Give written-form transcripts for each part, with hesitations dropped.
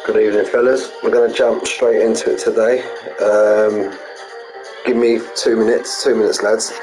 Good evening, fellas. We're going to jump straight into it today. Give me 2 minutes. 2 minutes, lads.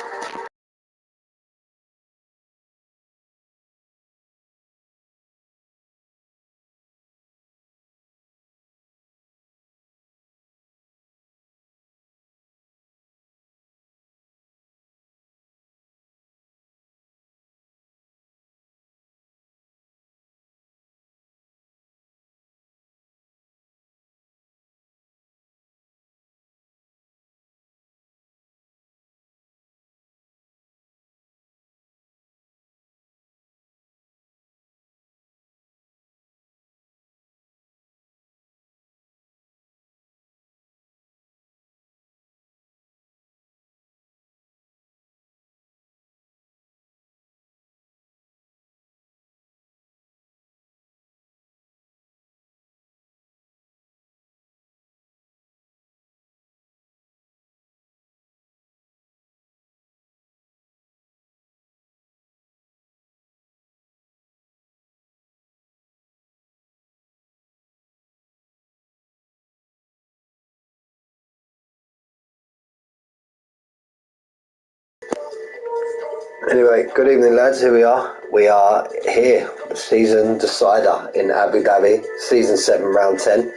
Anyway, good evening, lads. Here we are. We are here, the season decider in Abu Dhabi, season 7, round 10.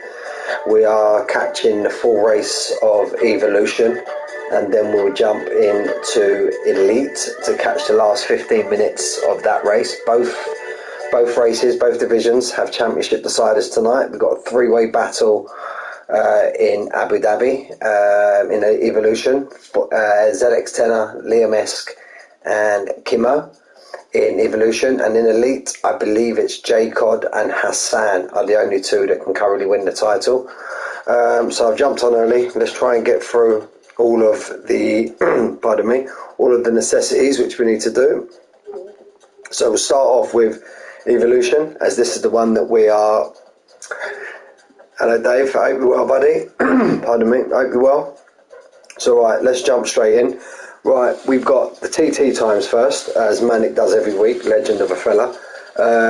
We are catching the full race of Evolution, and then we'll jump into Elite to catch the last 15 minutes of that race. Both races, both divisions have championship deciders tonight. We've got a three-way battle in Abu Dhabi in Evolution. ZX Tenor, Liam Esk and Kimo in Evolution, and in Elite I believe it's J-Cod and Hassan are the only two that can currently win the title. So I've jumped on early. Let's try and get through all of the pardon me, all of the necessities which we need to do. So we'll start off with Evolution, as this is the one that we are. Hello Dave, I hope you're well, buddy. Pardon me, I hope you're well. So right, let's jump straight in. Right, we've got the TT times first, as Manic does every week, legend of a fella.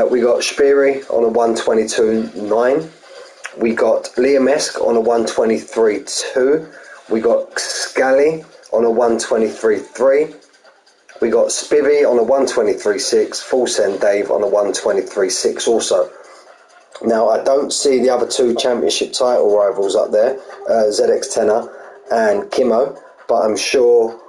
We got Spiri on a 122.9. We got Liam Esk on a 123.2. We got Scally on a 123.3. We got Spivvy on a 123.6. Full Send Dave on a 123.6 also. Now, I don't see the other two championship title rivals up there, ZX Tenor and Kimo, but I'm sure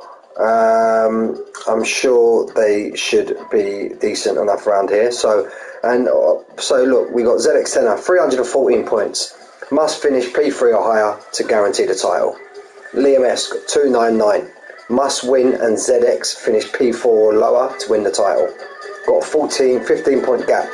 they should be decent enough around here. So look, we got ZX Tenor 314 points, must finish P3 or higher to guarantee the title. Liam Esk 299, must win and ZX finish P4 or lower to win the title. Got a 15 point gap.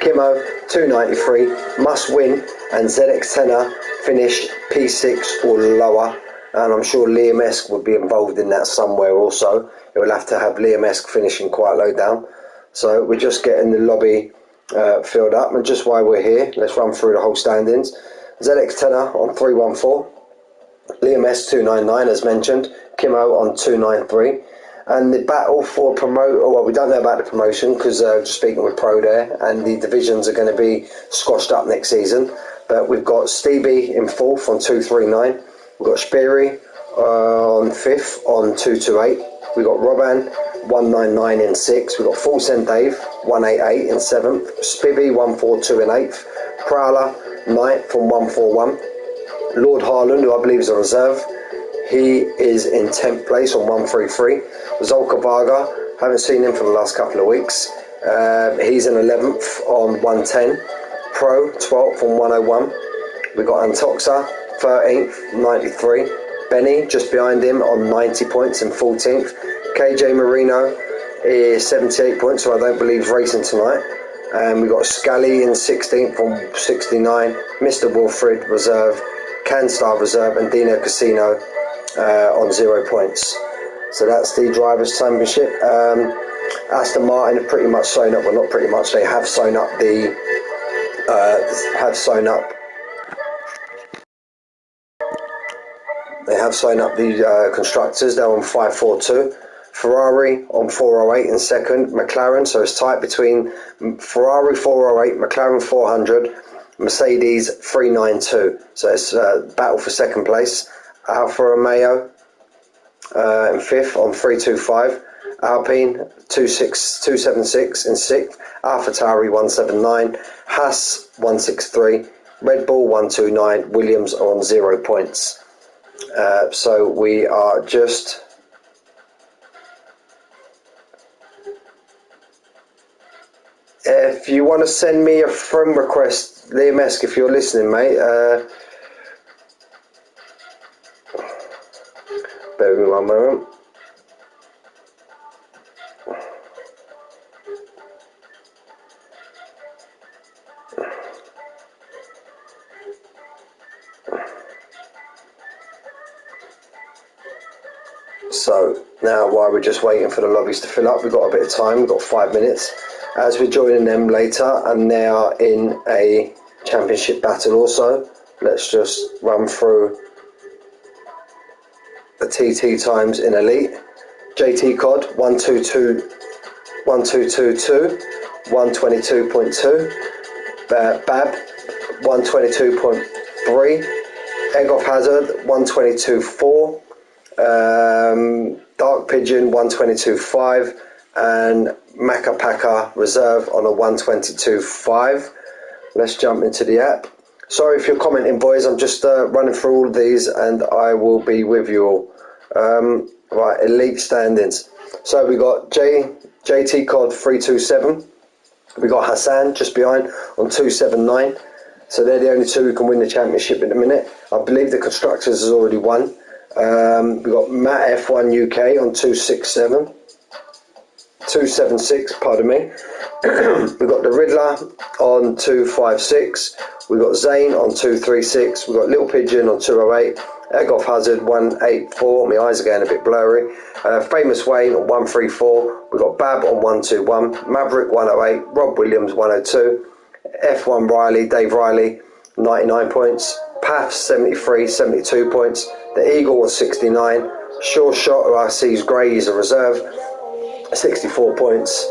Kimo 293, must win and ZX Tenor finish P6 or lower, and I'm sure Liam Esk would be involved in that somewhere also. It will have to have Liam Esk finishing quite low down. So we're just getting the lobby filled up, and just while we're here, let's run through the whole standings. ZX Tenor on 314, Liam Esk 299 as mentioned, Kimo on 293. And the battle for well, we don't know about the promotion because just speaking with Pro there, and the divisions are going to be squashed up next season. But we've got Stevie in 4th on 239. We've got Spiri on 5th on 228. We've got Roban 199 in 6th. We've got Full Send Dave 188 in 7th. Spivvy 142 in 8th. Prowler 9th from 141. Lord Harland, who I believe is a reserve, he is in 10th place on 133. Zolka Varga, haven't seen him for the last couple of weeks. He's in 11th on 110. Pro, 12th on 101. We've got Antoxa, 13th, 93. Benny, just behind him on 90 points in 14th. KJ Marino is 78 points, so I don't believe he's racing tonight. And we've got Scally in 16th on 69. Mr. Wilfred, reserve. Canstar, reserve. And Dino Casino on 0 points. So that's the Drivers' Championship. Aston Martin have pretty much sewn up, well not pretty much, they have sewn up the constructors. They're on 542. Ferrari on 408 in second. McLaren, so it's tight between Ferrari 408, McLaren 400, Mercedes 392. So it's battle for second place. Alfa Romeo in fifth on 325. Alpine 276 in sixth. AlphaTauri 179. Haas 163. Red Bull 129. Williams on 0 points. So we are just. If you want to send me a friend request, Liam Esk, if you're listening, mate, bear with me one moment. So now, while we're just waiting for the lobbies to fill up, we've got a bit of time, we've got 5 minutes. As we're joining them later, and they are in a championship battle also, let's just run through the TT times in Elite. JT Cod 122, 1222, 122.2. Bab 122.3. Egg Hazard 122.4. Dark Pigeon 122.5. And Macca Packa Reserve on a 122.5. Let's jump into the app. Sorry if you're commenting, boys. I'm just running through all of these, and I will be with you all. Right, elite standings. So we got JT Cod 327. We got Hassan just behind on 279. So they're the only two who can win the championship in a minute. I believe the constructors has already won. We got Matt F1 UK on 267. 276, pardon me. We've got the Riddler on 256. We've got Zane on 236. We've got Little Pigeon on 208. Egg Hazard 184. My eyes are getting a bit blurry. Famous Wayne on 134. We've got Bab on 121. Maverick 108. Rob Williams 102. F1 Riley, Dave Riley 99 points. Path 73, 72 points. The Eagle was 69. Sure Shot, who I see is grey, he's a reserve, 64 points.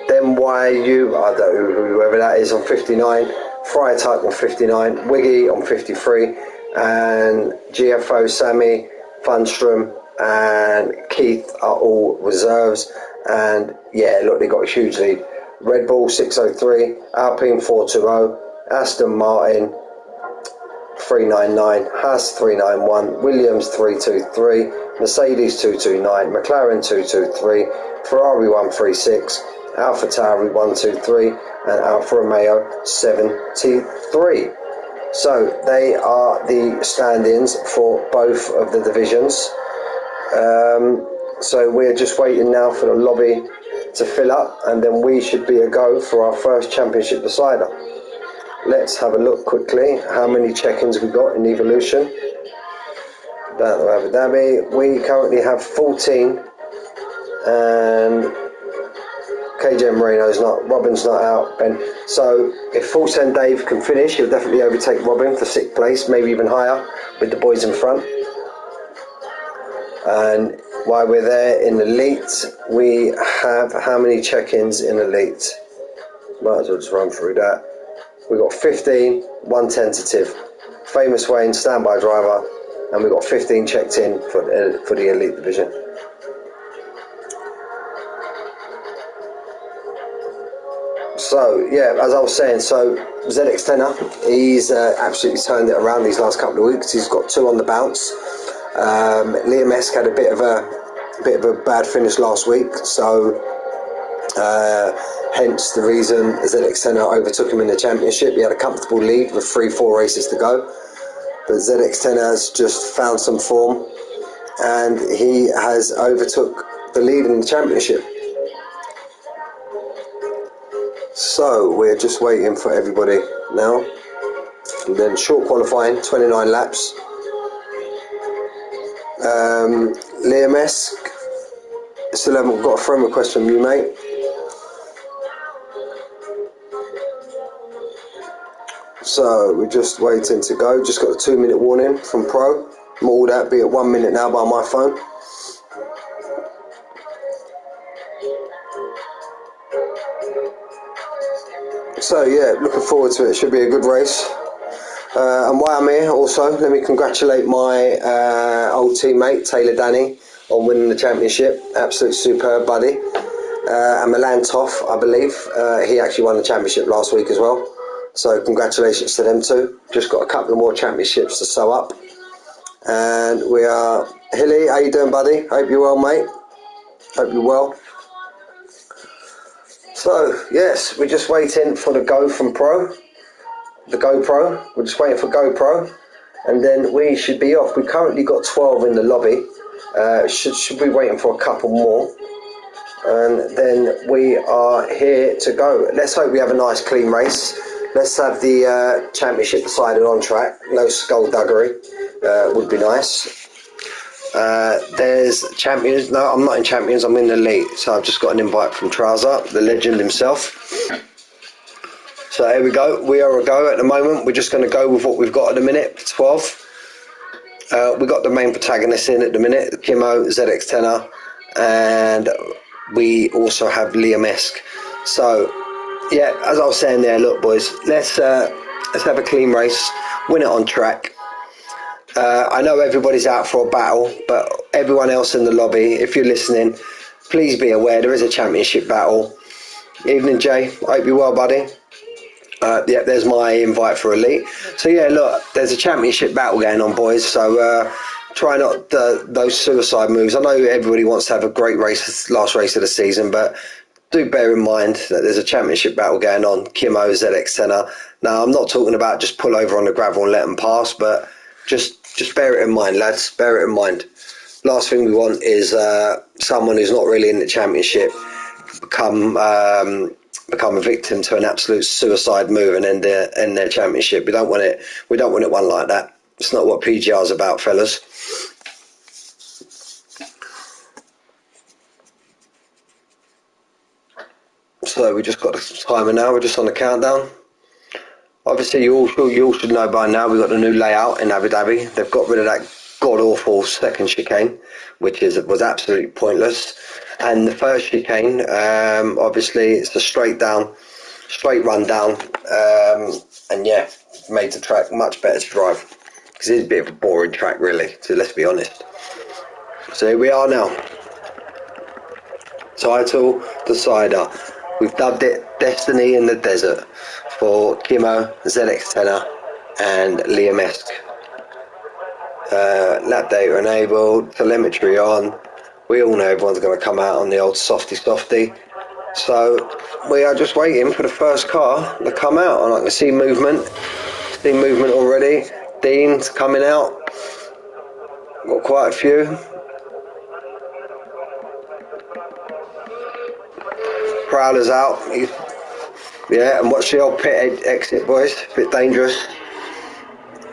Then YU, I don't know whoever that is, on 59. Friar Tuck on 59. Wiggy on 53. And GFO, Sammy, Funstrom and Keith are all reserves. And yeah, look, they got a huge lead. Red Bull 603, Alpine 420, Aston Martin 399, Haas 391, Williams 323, Mercedes 229, McLaren 223, Ferrari 136, AlphaTauri 123, and Alfa Romeo 73. So they are the stand-ins for both of the divisions. So we're just waiting now for the lobby to fill up, and then we should be a go for our first championship decider. Let's have a look quickly how many check-ins we got in Evolution. Down to Abu Dhabi, we currently have 14, and KJ Marino's not, Robin's not out, Ben. So if Full Send Dave can finish, he'll definitely overtake Robin for 6th place, maybe even higher, with the boys in front. And while we're there in Elite, we have how many check-ins in Elite? Might as well just run through that. We've got 15, 1 tentative. Famous Wayne, standby driver, and we've got 15 checked in for the Elite division. So, yeah, as I was saying, so ZX Tenor, he's absolutely turned it around these last couple of weeks. He's got 2 on the bounce. Liam Esk had a bit of a bad finish last week, so hence the reason ZX Tenor overtook him in the championship. He had a comfortable lead with 3-4 races to go, but ZX Tenor has just found some form, and he has overtook the lead in the championship. So we're just waiting for everybody now, and then short qualifying, 29 laps. Liam Esk, still haven't got a friend request from you, mate. So we're just waiting to go. Just got a 2-minute warning from Pro. More that be at 1 minute now by my phone. So yeah, looking forward to it. Should be a good race. And while I'm here, also let me congratulate my old teammate Taylor Danny on winning the championship. Absolute superb, buddy. And Milan Toff, I believe, he actually won the championship last week as well. So congratulations to them too. Just got a couple of more championships to sew up. And we are... Hilly, how you doing, buddy? Hope you're well, mate. Hope you're well. So, yes, we're just waiting for the go from Pro. The GoPro. We're just waiting for GoPro. And then we should be off. We currently got 12 in the lobby. Should be waiting for a couple more. And then we are here to go. Let's hope we have a nice clean race. Let's have the championship decided on track. No skullduggery would be nice. There's champions. No, I'm not in champions. I'm in the elite. So I've just got an invite from Trouser, the legend himself. So here we go. We are a go at the moment. We're just going to go with what we've got at the minute. 12. We got the main protagonist in at the minute, Kimo, ZX10er, and we also have Liam Esk. So yeah, as I was saying there, look boys, let's have a clean race, win it on track. I know everybody's out for a battle, but everyone else in the lobby, if you're listening, please be aware there is a championship battle. Evening Jay, I hope you're well, buddy. Yeah, there's my invite for elite. So yeah, look, there's a championship battle going on, boys. So try not those suicide moves. I know everybody wants to have a great race, last race of the season, but do bear in mind that there's a championship battle going on. Kimo, ZX10er. Now, I'm not talking about just pull over on the gravel and let them pass, but just bear it in mind, lads. Bear it in mind. Last thing we want is someone who's not really in the championship become a victim to an absolute suicide move and end their championship. We don't want it. We don't want it one like that. It's not what PGR is about, fellas. So we just got the timer now. We're just on the countdown. Obviously, you all should know by now. We've got the new layout in Abu Dhabi. They've got rid of that god awful second chicane, which was absolutely pointless. And the first chicane, obviously, it's a straight run down, and yeah, made the track much better to drive because it's a bit of a boring track, really. So let's be honest. So here we are now. Title decider. We've dubbed it Destiny in the Desert for Kimo, ZX10er, and Liam Esk. Lap data enabled, telemetry on. We all know everyone's going to come out on the old softy. So we are just waiting for the first car to come out, and I can see movement already. Dean's coming out. Got quite a few. Prowler's out. Yeah, and watch the old pit exit, boys. A bit dangerous.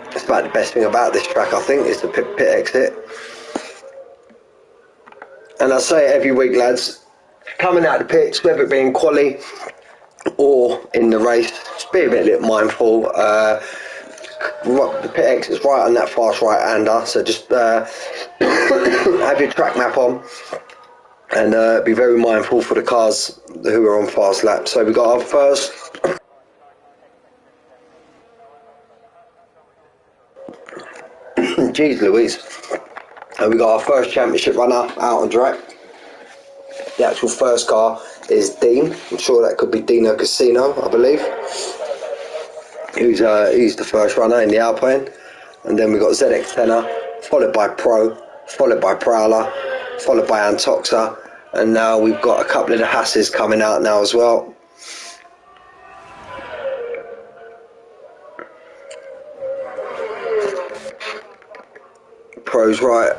That's about the best thing about this track, I think, is the pit exit. And I say it every week, lads, coming out of the pits, whether it be in quali or in the race, just be a bit mindful. The pit exit's right on that fast right-hander, so just have your track map on and be very mindful for the cars who are on fast laps. So we got our first... Jeez Louise. And we got our first championship runner out on track. The actual first car is Dean. I'm sure that could be Dino Casino, I believe. He's the first runner in the Alpine. And then we got ZX10er, followed by Pro, followed by Prowler, followed by Antoxa. And now we've got a couple of the Hasses coming out now as well. Pro's right.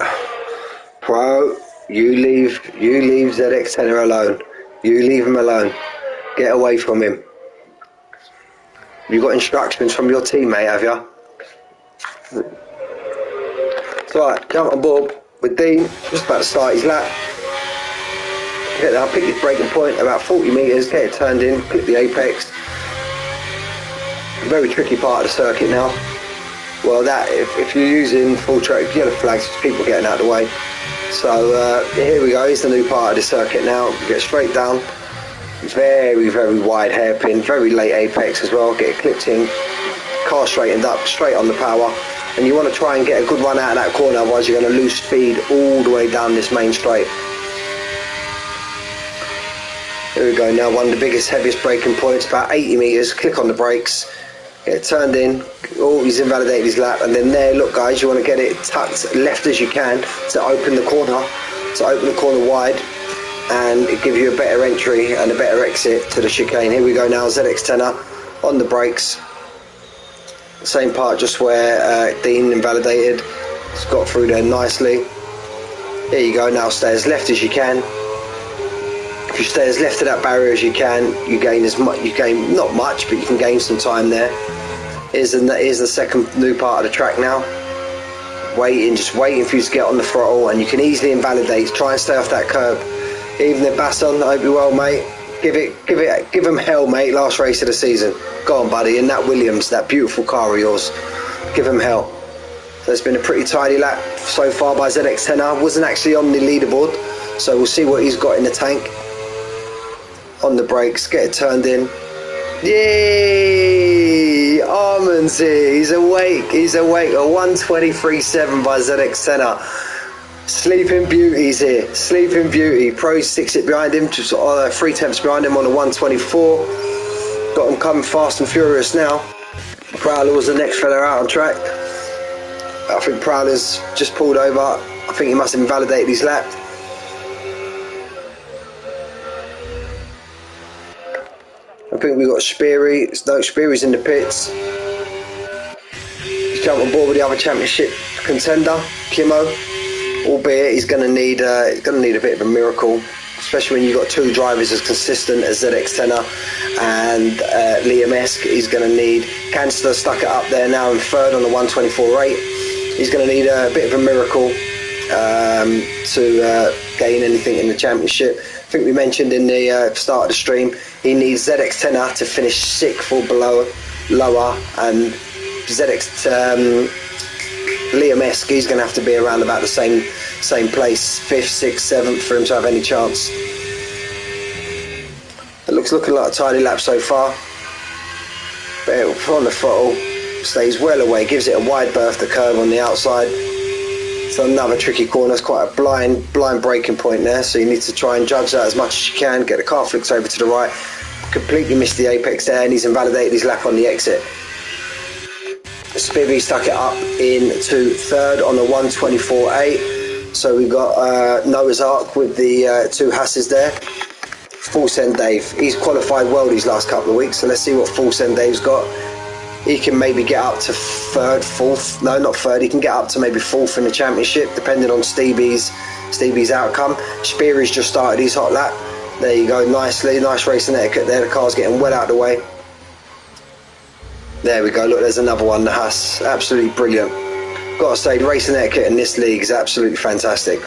Pro, you leave ZX10er alone. You leave him alone. Get away from him. You got instructions from your teammate, have you? It's alright, jump on board with Dean. Just about to start his lap. I'll pick his braking point about 40 metres, get it turned in, clip the apex. Very tricky part of the circuit now. Well, that if you're using full track yellow flags, people getting out of the way. So here we go. Here's the new part of the circuit now. Get straight down. Very, very wide hairpin, very late apex as well. Get it clipped in, car straightened up, straight on the power. And you want to try and get a good run out of that corner, otherwise you're going to lose speed all the way down this main straight. Here we go now, one of the biggest, heaviest braking points, about 80 metres. Click on the brakes, get it turned in. Oh, he's invalidated his lap. And then there, look guys, you want to get it tucked left as you can to open the corner wide, and it gives you a better entry and a better exit to the chicane. Here we go now, ZX10 on the brakes. Same part just where Dean invalidated. It's got through there nicely. There you go, now stay as left as you can. If you stay as left of that barrier as you can, you gain as much, you gain not much, but you can gain some time there. Here's the second new part of the track now. Just waiting for you to get on the throttle, and you can easily invalidate. Try and stay off that curb. Even the Basson, I hope you well, mate. Give them hell, mate. Last race of the season. Go on, buddy. And that Williams, that beautiful car of yours, give them hell. So it's been a pretty tidy lap so far by ZX10. Wasn't actually on the leaderboard, so we'll see what he's got in the tank. On the brakes, get it turned in. Yay! Armand's here. He's awake. He's awake. A 1:23.7 by ZX10. Sleeping Beauty's here. Sleeping Beauty. Pro sticks it behind him, just 3 tenths behind him on a 1:24. Got him coming fast and furious now. Prowler was the next fella out on track. I think Prowler's just pulled over. I think he must have invalidated his lap. I think we've got Speary. No, Speary's in the pits. He's jumped on board with the other championship contender, Kimo. Albeit he's going to need a bit of a miracle, especially when you've got 2 drivers as consistent as ZX10 and Liam Esk. He's going to need Canster stuck it up there now in 3rd on the 1:24.8. He's going to need a bit of a miracle to gain anything in the championship. I think we mentioned in the start of the stream, he needs ZX10 to finish 6th or below, lower, and Liam Esk, he's going to have to be around about the same place, 5th, 6th, 7th for him to have any chance. It looks looking like a tidy lap so far. But on the throttle, stays well away, gives it a wide berth, the curve on the outside. It's another tricky corner. It's quite a blind braking point there, so you need to try and judge that as much as you can. Get the car flicks over to the right. Completely missed the apex there, and he's invalidated his lap on the exit. Spivvy stuck it up into 3rd on the 1:24.8. So we've got Noah's Ark with the 2 Hasses there. Full Send Dave. He's qualified well these last couple of weeks, so let's see what Full Send Dave's got. He can maybe get up to 3rd, 4th. No, not 3rd. He can get up to maybe 4th in the championship, depending on Stevie's outcome. Speary's just started his hot lap. There you go, nicely. Nice racing etiquette there. The car's getting well out of the way. There we go, look, there's another one, the Haas. Absolutely brilliant. Got to say, the racing etiquette in this league is absolutely fantastic.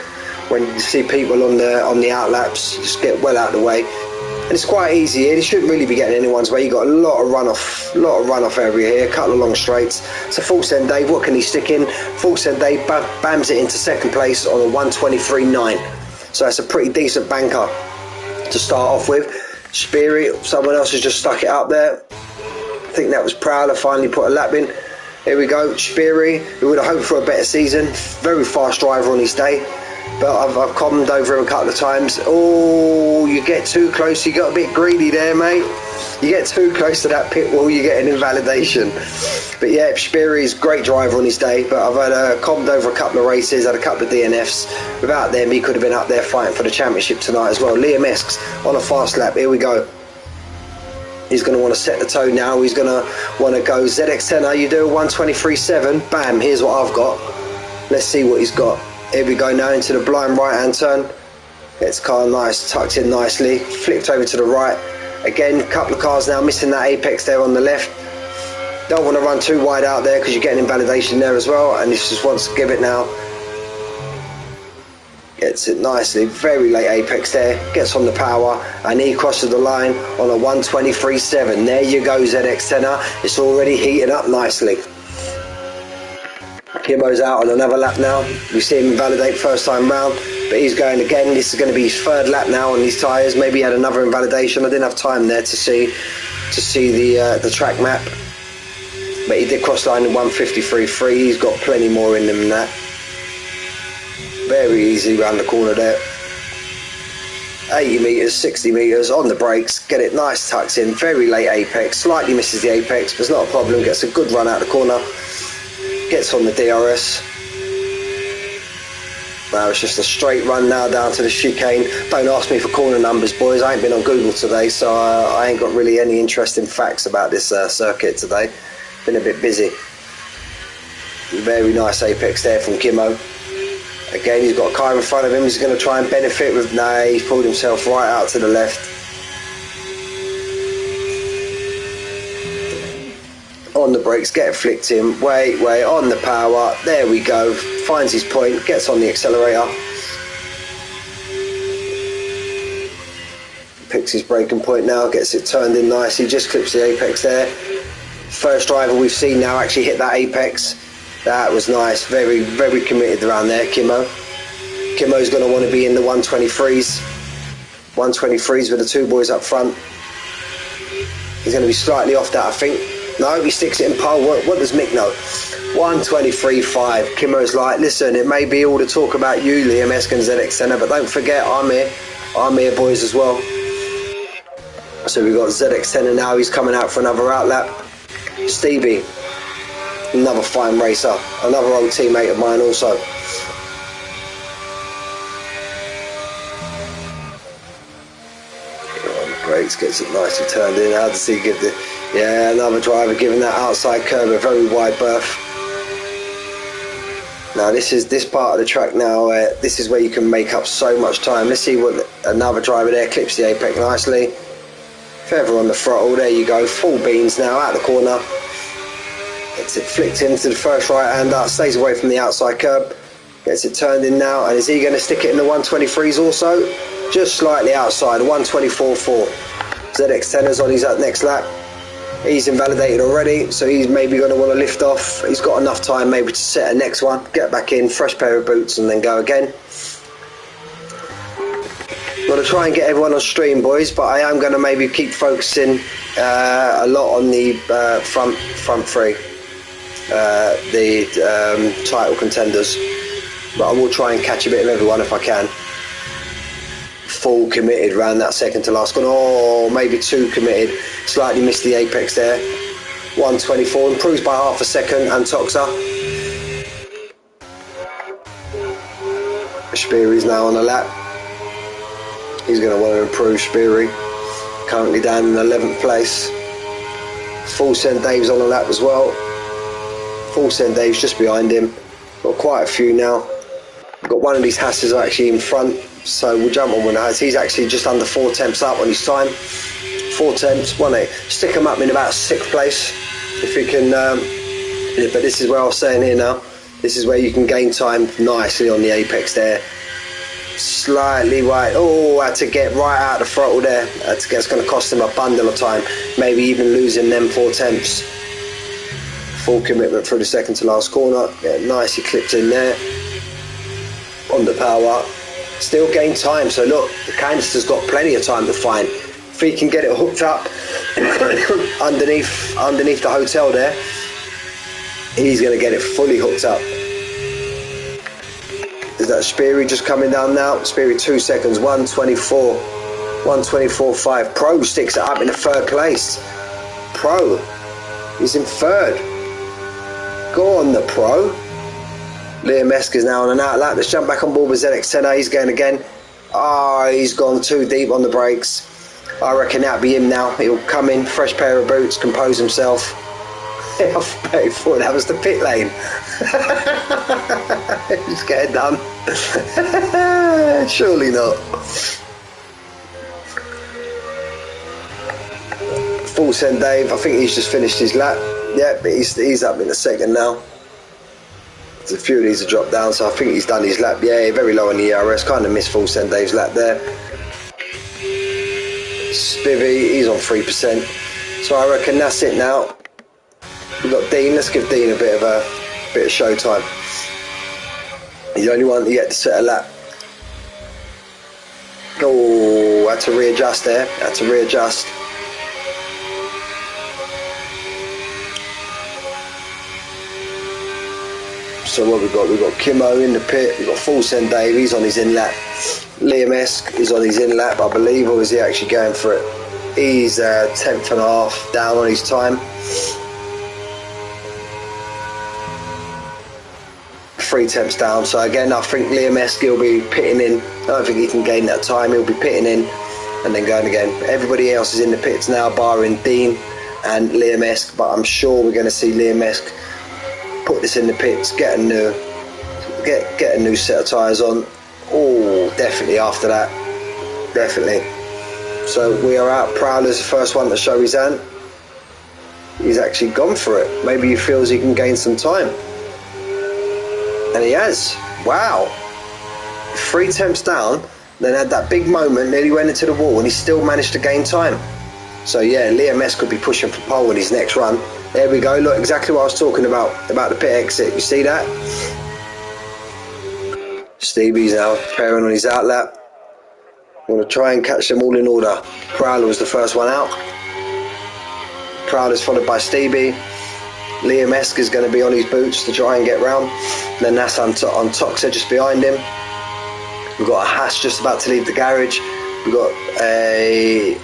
When you see people on the outlaps, just get well out of the way. And it's quite easy here. They shouldn't really be getting anyone's way. You've got a lot of runoff area here, a couple of long straights. So Full Send Dave, what can he stick in? Full Send Dave bams it into 2nd place on a 1:23.9. So that's a pretty decent banker to start off with. Speary, someone else has just stuck it up there. I think that was Prowler, finally put a lap in. Here we go, Speary, who would have hoped for a better season. Very fast driver on his day, but I've commented over him a couple of times. Oh, you get too close, you got a bit greedy there, mate. You get too close to that pit wall, you get an invalidation. But yeah, Speary's great driver on his day, but I've had commented over a couple of races, had a couple of DNFs. Without them, he could have been up there fighting for the championship tonight as well. Liam Esks on a fast lap, here we go. He's going to want to set the tone now. He's going to want to go ZX10. You do a 1:23.7. Bam, here's what I've got. Let's see what he's got. Here we go now into the blind right-hand turn. Gets car nice, tucked in nicely. Flipped over to the right. Again, a couple of cars now missing that apex there on the left. Don't want to run too wide out there because you're getting invalidation there as well. And he just wants to give it now. Gets it nicely, very late apex there, gets on the power, and he crosses the line on a 1:23.7. There you go, ZX10. It's already heating up nicely. Kimo's out on another lap now. We see him invalidate first time round, But he's going again. This is going to be his third lap now on these tyres. Maybe he had another invalidation. I didn't have time there to see the track map. But he did cross line in 153.3. He's got plenty more in them than that. Very easy round the corner there. 80 metres, 60 metres on the brakes. Get it nice tucked in. Very late apex. Slightly misses the apex, but it's not a problem. Gets a good run out the corner. Gets on the DRS. Now it's just a straight run now down to the chicane. Don't ask me for corner numbers, boys. I ain't been on Google today, so I ain't got really any interesting facts about this circuit today. Been a bit busy. Very nice apex there from Kimmo. Again, he's got a car in front of him. He's going to try and benefit with... Nah, he's pulled himself right out to the left. On the brakes, get flicked in. Wait, on the power. There we go. Finds his point, gets on the accelerator. Picks his braking point now, gets it turned in nicely. Just clips the apex there. First driver we've seen now actually hit that apex. That was nice. Very, very committed around there, Kimmo. Kimmo's going to want to be in the 123s. 123s with the two boys up front. He's going to be slightly off that, I think. No, he sticks it in pole. What does Mick know? 123.5. Kimmo's like, listen, it may be all the talk about you, Liam Esk and ZX Senna, but don't forget, I'm here, boys, as well. So we've got ZX Senna now. He's coming out for another outlap. Stevie, another fine racer, another old teammate of mine also. Brakes, gets it nicely turned in. How does he give the... Yeah, another driver giving that outside curve a very wide berth. Now this part of the track now, this is where you can make up so much time. Let's see what another driver there clips the apex nicely. Feather on the throttle, there you go. Full beans now, out the corner. Gets it flicked into the first right-hander, stays away from the outside curb. Gets it turned in now, and is he going to stick it in the 123s also? Just slightly outside, 124.4. ZX Tenner's on his next lap. He's invalidated already, so he's maybe going to want to lift off. He's got enough time maybe to set a next one, get back in, fresh pair of boots, and then go again. Got to try and get everyone on stream, boys, but I am going to maybe keep focusing a lot on the front three, the title contenders. But I will try and catch a bit of everyone if I can. Full committed round that second to last corner. Oh, maybe too committed. Slightly missed the apex there. 124, improves by half a second, and Toxa. Speary's now on the lap. He's going to want to improve, Speary. Currently down in 11th place. Full Send Dave's on the lap as well. Full Send Dave's just behind him. Got quite a few now. We've got one of these Hasses actually in front, so we'll jump on one of the Hasses. He's actually just under 4 temps up on his time. 4 temps, 1-8. Stick him up in about 6th place if we can. But this is where I was saying here now. This is where you can gain time nicely on the apex there. Slightly right. Oh, had to get right out of the throttle there. It's going to cost him a bundle of time. Maybe even losing them 4 temps. Full commitment through the second to last corner. Yeah, nicely clipped in there. On the power. Still gain time. So look, the canister's got plenty of time to find. If he can get it hooked up underneath the hotel there, he's going to get it fully hooked up. Is that Speary just coming down now? Speary 2 seconds, 124, 124.5. Pro sticks it up in the 3rd place. Pro, he's in 3rd. Go on, the Pro. Liam Esk is now on an outlap. Let's jump back on board with ZX10A. He's going again. Oh, he's gone too deep on the brakes. I reckon that'll be him now. He'll come in, fresh pair of boots, compose himself. I thought that was the pit lane. He's getting done. Surely not. Full Send Dave. I think he's just finished his lap. Yeah, but he's up in a second now. There's a few of these have dropped down, so I think he's done his lap. Yeah, very low on the ERS. Kind of missed Full Send Dave's lap there. Spivvy, he's on 3%. So I reckon that's it now. We've got Dean. Let's give Dean a bit of show time. He's the only one yet to set a lap. Oh, had to readjust there. Had to readjust. So what we've got? We've got Kimmo in the pit. We've got Full Send Dave. He's on his in lap. Liam Esk is on his in lap, I believe, or is he actually going for it? He's 10th and a half down on his time. 3 temps down. So again, I think Liam Esk will be pitting in. I don't think he can gain that time. He'll be pitting in and then going again. Everybody else is in the pits now, barring Dean and Liam Esk. But I'm sure we're going to see Liam Esk put this in the pits, get a new set of tyres on. Oh, definitely after that. Definitely. So we are out. Prowler's the first one to show his hand. He's actually gone for it. Maybe he feels he can gain some time. And he has. Wow. 3 temps down, then had that big moment, nearly went into the wall, and he still managed to gain time. So yeah, Liam S could be pushing for pole in his next run. There we go. Look, exactly what I was talking about the pit exit. You see that? Stevie's now preparing on his outlap. Want to try and catch them all in order. Prowler was the first one out. Prowler's followed by Stevie. Liam Esk is going to be on his boots to try and get round. Then that's on Toxa just behind him. We've got a Haas just about to leave the garage. We've got a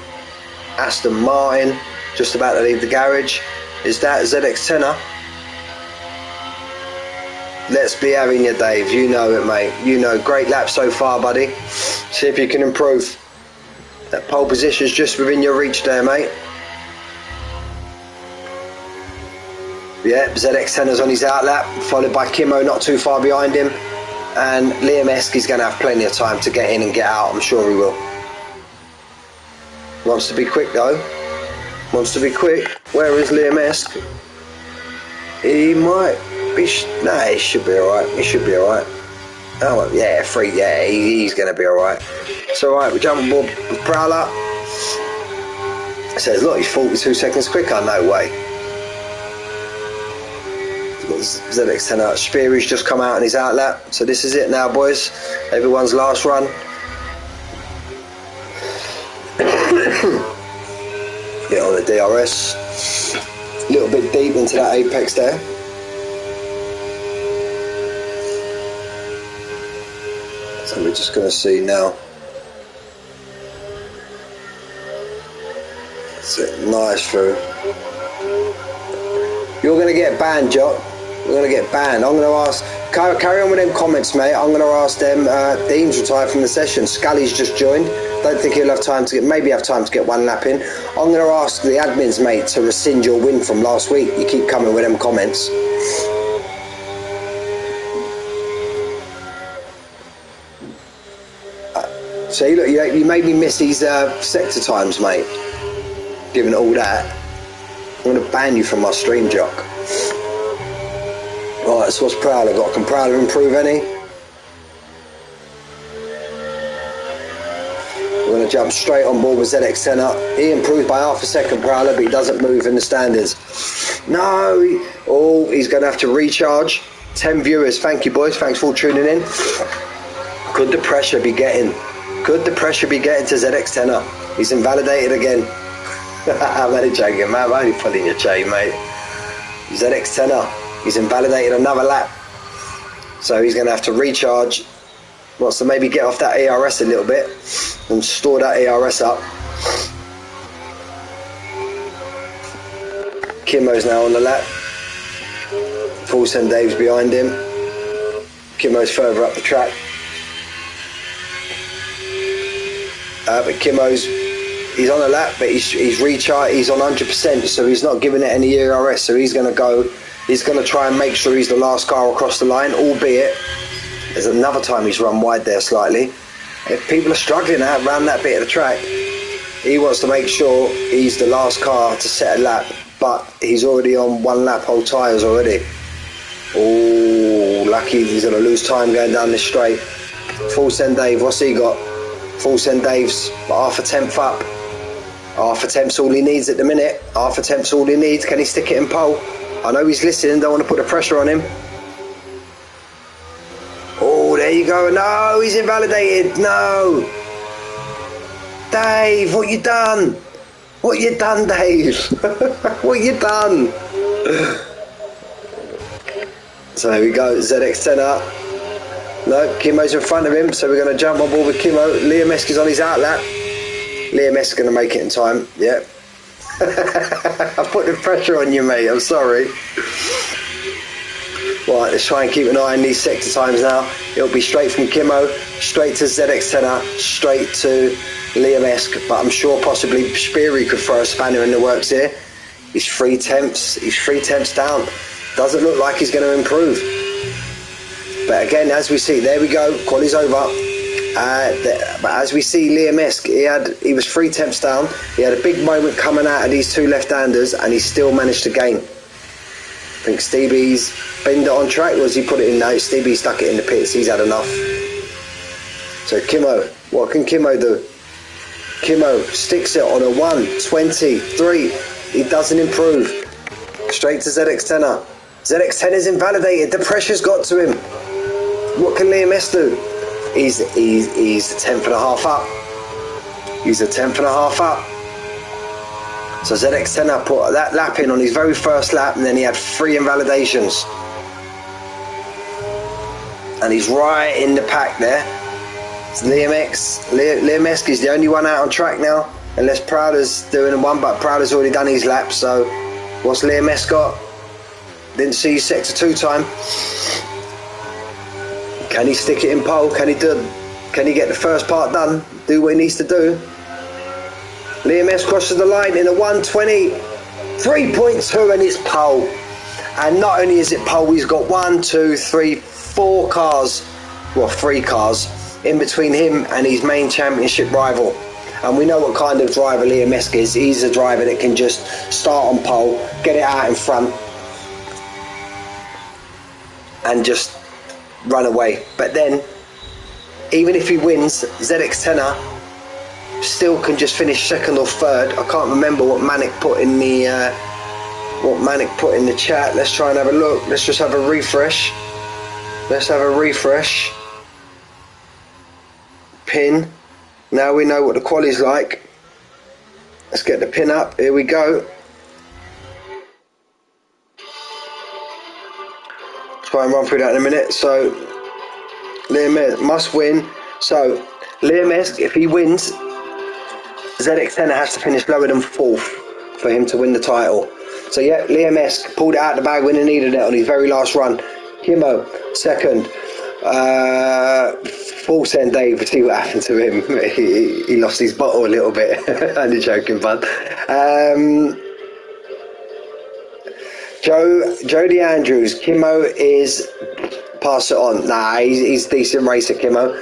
Aston Martin just about to leave the garage. Is that ZX10er? Let's be having you, Dave. You know it, mate. You know, great lap so far, buddy. See if you can improve. That pole position's just within your reach there, mate. Yeah, ZX10er's on his outlap, followed by Kimmo not too far behind him. And Liam Esk is going to have plenty of time to get in and get out. I'm sure he will. Wants to be quick, though. Wants to be quick. Where is Liam Esk? He might be... Nah, he should be alright. He should be alright. Oh, yeah, 3. Yeah, he's going to be alright. It's alright. We jump on board with Prowler. It says, look, he's 42 seconds quicker. No way. ZX10 out. Speary's just come out in his outlap. So this is it now, boys. Everyone's last run. Get on the DRS. A little bit deep into that apex there. So we're just going to see now. That's it. Nice through. You're going to get banned, Jock. We're going to get banned. I'm going to ask... Carry on with them comments, mate. I'm going to ask them... Dean's retired from the session. Scully's just joined. Don't think he'll have time to get... Maybe have time to get one lap in. I'm going to ask the admins, mate, to rescind your win from last week. You keep coming with them comments. See, look, you made me miss these sector times, mate. Given all that. I'm going to ban you from my stream, Jock. Right, so what's Prowler got? Can Prowler improve any? We're going to jump straight on board with ZX10 up. He improved by half a second, Prowler, but he doesn't move in the standings. No! He's going to have to recharge. 10 viewers. Thank you, boys. Thanks for all tuning in. Could the pressure be getting? Could the pressure be getting to ZX10 up? He's invalidated again. I'm only joking, man. I'm only pulling your chain, mate. ZX10er. He's invalidated another lap. So he's going to have to recharge. Wants to maybe get off that ERS a little bit and store that ERS up. Kimmo's now on the lap. Full Send Dave's behind him. Kimmo's further up the track. But Kimmo's... He's on a lap, but he's recharged. He's on 100%, so he's not giving it any ERS. So he's going to go. He's going to try and make sure he's the last car across the line. Albeit, there's another time he's run wide there slightly. If people are struggling out around that bit of the track, he wants to make sure he's the last car to set a lap. But he's already on 1 lap whole tyres already. Oh, lucky he's going to lose time going down this straight. Full Send Dave, what's he got? Full Send Dave's half a tenth up. Half a temp's all he needs at the minute. Half a temp's all he needs. Can he stick it in pole? I know he's listening. Don't want to put the pressure on him. Oh, there you go. No, he's invalidated. No. Dave, what you done? What you done, Dave? What you done? So here we go, ZX10 up. No, Kimmo's in front of him, so we're going to jump on board with Kimmo. Liam Esk is on his outlap. Liam Esk is going to make it in time, yeah. I put the pressure on you, mate, I'm sorry. Right, let's try and keep an eye on these sector times now. It'll be straight from Kimmo, straight to ZX10, straight to Liam Esk, but I'm sure possibly Speary could throw a spanner in the works here. He's 3 tenths down. Doesn't look like he's going to improve. But again, as we see, there we go, quali's over. But as we see, Liam Esk, he was 3 tenths down. He had a big moment coming out of these 2 left-handers, and he still managed to gain. I think Stevie's binned it on track, or has he put it in? No, Stevie stuck it in the pits. He's had enough. So Kimmo, what can Kimmo do? Kimmo sticks it on a 1:23. He doesn't improve. Straight to ZX10. ZX10 is invalidated. The pressure's got to him. What can Liam Esk do? He's a tenth and a half up. He's a tenth and a half up. So ZX10 put that lap in on his very first lap, and then he had 3 invalidations. And he's right in the pack there. It's Liam Esk is the only one out on track now, unless Prowder's doing one, but Prowder's already done his lap. So what's Liam Esk got? Didn't see his sector 2 time. Can he stick it in pole? Can he get the first part done? Do what he needs to do? Liam Esk crosses the line in a 1:23.2, and it's pole. And not only is it pole, he's got 4 cars, well, 3 cars in between him and his main championship rival. And we know what kind of driver Liam Esk is. He's a driver that can just start on pole, get it out in front, and just run away. But then, even if he wins, ZX10 still can just finish 2nd or 3rd. I can't remember what Manic put in the chat. Let's try and have a look. Let's just have a refresh. Let's have a refresh. Pin. Now we know what the quali's like. Let's get the pin up. Here we go. Try and run through that in a minute. So Liam Esk must win. So Liam Esk, if he wins, ZX10 has to finish lower than 4th for him to win the title. So yeah, Liam Esk pulled it out the bag when he needed it on his very last run. Kimmo 2nd. 4th then Dave. See what happened to him. He lost his bottle a little bit. Only joking, bud. Jody Andrews, Kimmo is pass it on. Nah, he's decent racer, Kimmo.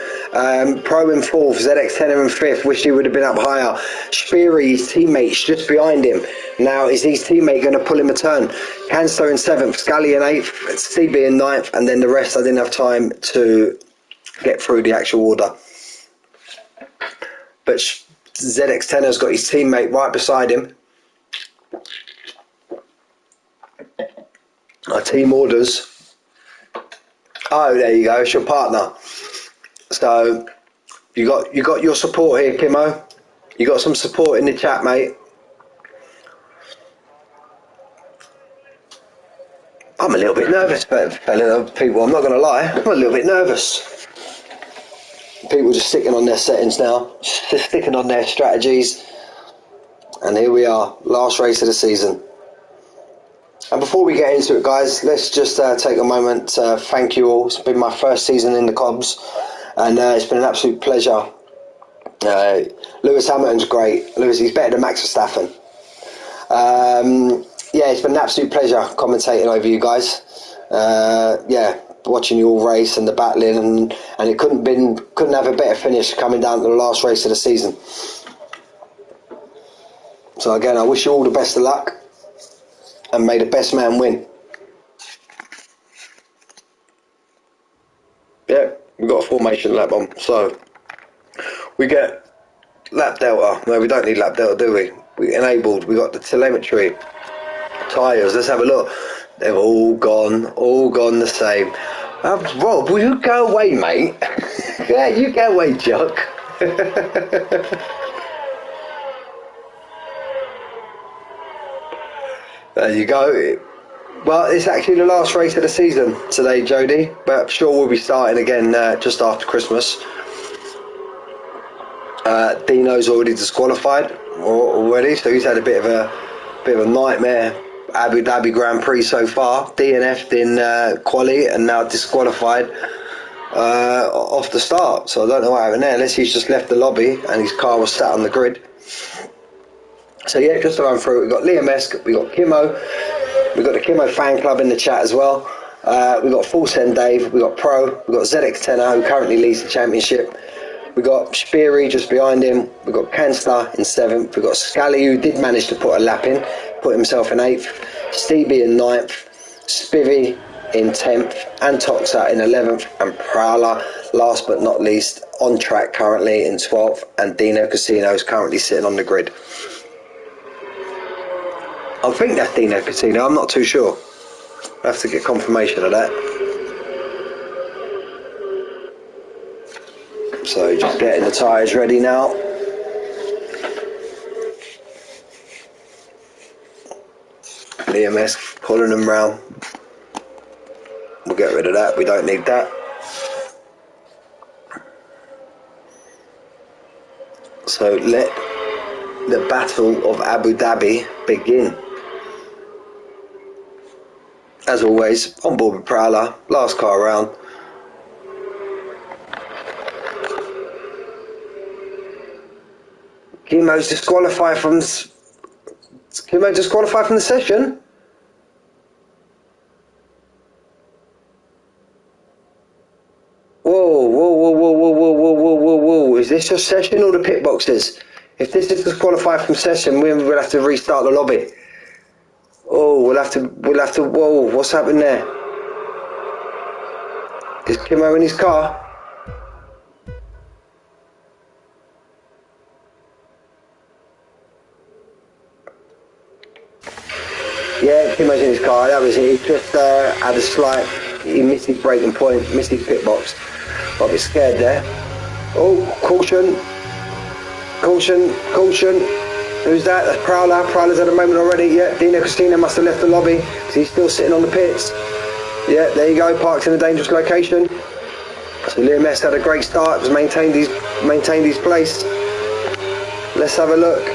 Pro in 4th, ZX10 in 5th. Wish he would have been up higher. Speary, his teammate's just behind him. Now, is his teammate going to pull him a turn? Canstow in 7th, Scully in 8th, CB in 9th, and then the rest I didn't have time to get through the actual order. But ZX10 has got his teammate right beside him. Our team orders. Oh, there you go. It's your partner. So you got your support here, Kimmo. You got some support in the chat, mate. I'm a little bit nervous, people. I'm not going to lie. I'm a little bit nervous. People just sticking on their settings now, just sticking on their strategies. And here we are, last race of the season. And before we get into it, guys, let's just take a moment to thank you all. It's been my first season in the Cobs, and it's been an absolute pleasure. Lewis Hamilton's great. Lewis, he's better than Max Verstappen. Yeah, it's been an absolute pleasure commentating over you guys. Yeah, watching you all race and the battling, and it couldn't have a better finish coming down to the last race of the season. So again, I wish you all the best of luck, and may the best man win. Yeah, we've got a formation lap on, so we get lap delta. No, we don't need lap delta, do we? We enabled. We got the telemetry. Tyres, let's have a look. They've all gone the same. Rob, will you go away, mate? Yeah, you go away, Jock. There you go. Well, it's actually the last race of the season today, Jody, but I'm sure we'll be starting again just after Christmas. Dino's already disqualified already, so he's had a bit of a nightmare Abu Dhabi Grand Prix so far. DNF'd in quali and now disqualified off the start. So I don't know what happened there, unless he's just left the lobby and his car was sat on the grid. So yeah, just to run through, we've got Liam Esk, we've got Kimmo, we've got the Kimmo fan club in the chat as well. We've got Full Send Dave, we've got Pro, we've got ZX10 who currently leads the championship. We've got Speary just behind him, we've got Kansler in 7th, we've got Scally who did manage to put a lap in, put himself in 8th, Stevie in 9th, Spivvy in 10th, and Toxa in 11th, and Prowler, last but not least, on track currently in 12th, and Dino Casino is currently sitting on the grid. I think that's Dino Casino, I'm not too sure. I have to get confirmation of that. So just getting the tyres ready now. Liam Esk pulling them round. We'll get rid of that, we don't need that. So let the Battle of Abu Dhabi begin. As always, on board with Prowler, last car around. Kimmo's disqualified from the session. Whoa. Is this just session or the pit boxes? If this is disqualified from session, we'll have to restart the lobby. Oh, we'll have to, whoa, what's happened there? Is Kimmo in his car? Yeah, Kimmo's in his car, that was it. He just had a slight, he missed his braking point, missed his pit box. Got a bit scared there. Oh, caution. Who's that? That's Prowler. Prowler's at the moment already. Yeah, Dino Casino must have left the lobby because he's still sitting on the pits. Yeah, there you go, parked in a dangerous location. So Liam Esk had a great start, has maintained his place. Let's have a look.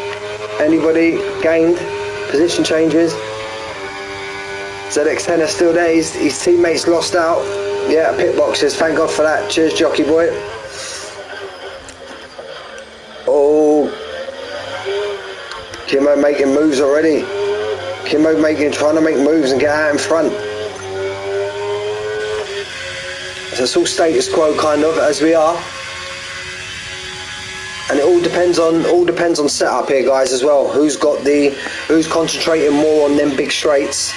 Anybody gained? Position changes. ZX10 is still there, his teammates lost out. Yeah, pit boxes, thank God for that. Cheers, jockey boy. Oh, Kimmo making moves already. Kimmo trying to make moves and get out in front. So it's all status quo kind of, as we are. And it all depends on setup here, guys, as well. Who's concentrating more on them big straights?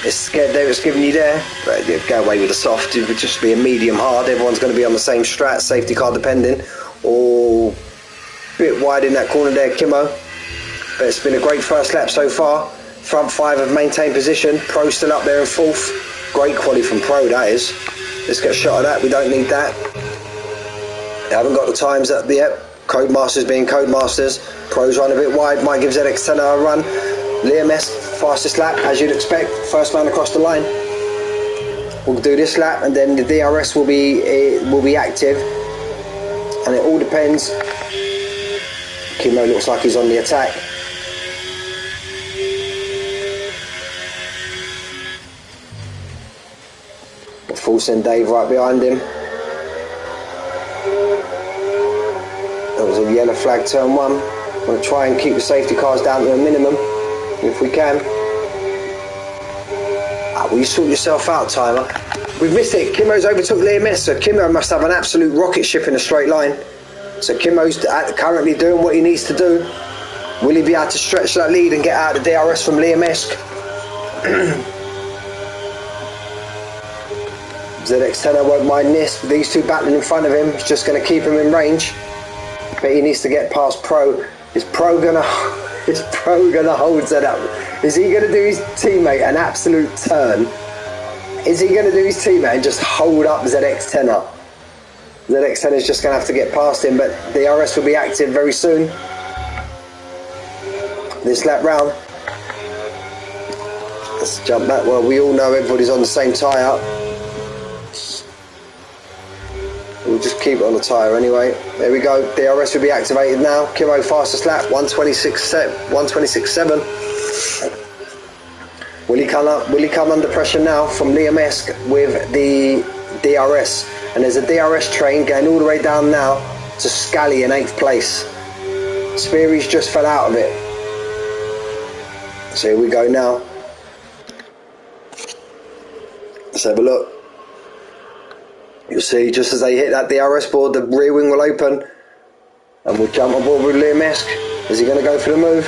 It's scared there, it's giving you there, but yeah, go away with the soft. It would just be a medium hard. Everyone's going to be on the same strat, safety car depending. Oh, bit wide in that corner there, Kimmo. But it's been a great first lap so far. Front 5 have maintained position. Pro still up there in 4th. Great quality from Pro, that is. Let's get a shot of that, we don't need that. They haven't got the times up yet. Codemasters being Codemasters. Pro's run a bit wide, might give ZX10 a run. Liam Esk, fastest lap, as you'd expect, first man across the line. We'll do this lap and then the DRS will be active, and it all depends. Kimmo looks like he's on the attack. Full Send Dave right behind him. That was a yellow flag, turn 1. I'm going to try and keep the safety cars down to a minimum if we can. Will you sort yourself out, timer? We've missed it. Kimmo's overtook Liam Esk, so Kimmo must have an absolute rocket ship in a straight line. So Kimmo's currently doing what he needs to do. Will he be able to stretch that lead and get out the DRS from Liam Esk? ZX10 won't mind this. These two battling in front of him, it's just going to keep him in range. But he needs to get past Pro. Is Pro gonna hold that up? Is he gonna do his teammate an absolute turn? Is he gonna do his teammate and just hold up ZX10 up? ZX10 is just gonna have to get past him, but the DRS will be active very soon. This lap round. Let's jump back. Well, we all know everybody's on the same tyre. We'll just keep it on the tyre anyway. There we go. DRS will be activated now. Kimo fastest lap, 126.7. Will he come under pressure now from Liam Esk with the DRS? And there's a DRS train going all the way down now to Scally in 8th place. Speary's just fell out of it. So here we go now. Let's have a look. You'll see just as they hit that DRS board, the rear wing will open and we'll jump on board with Liam Esk. Is he going to go for the move?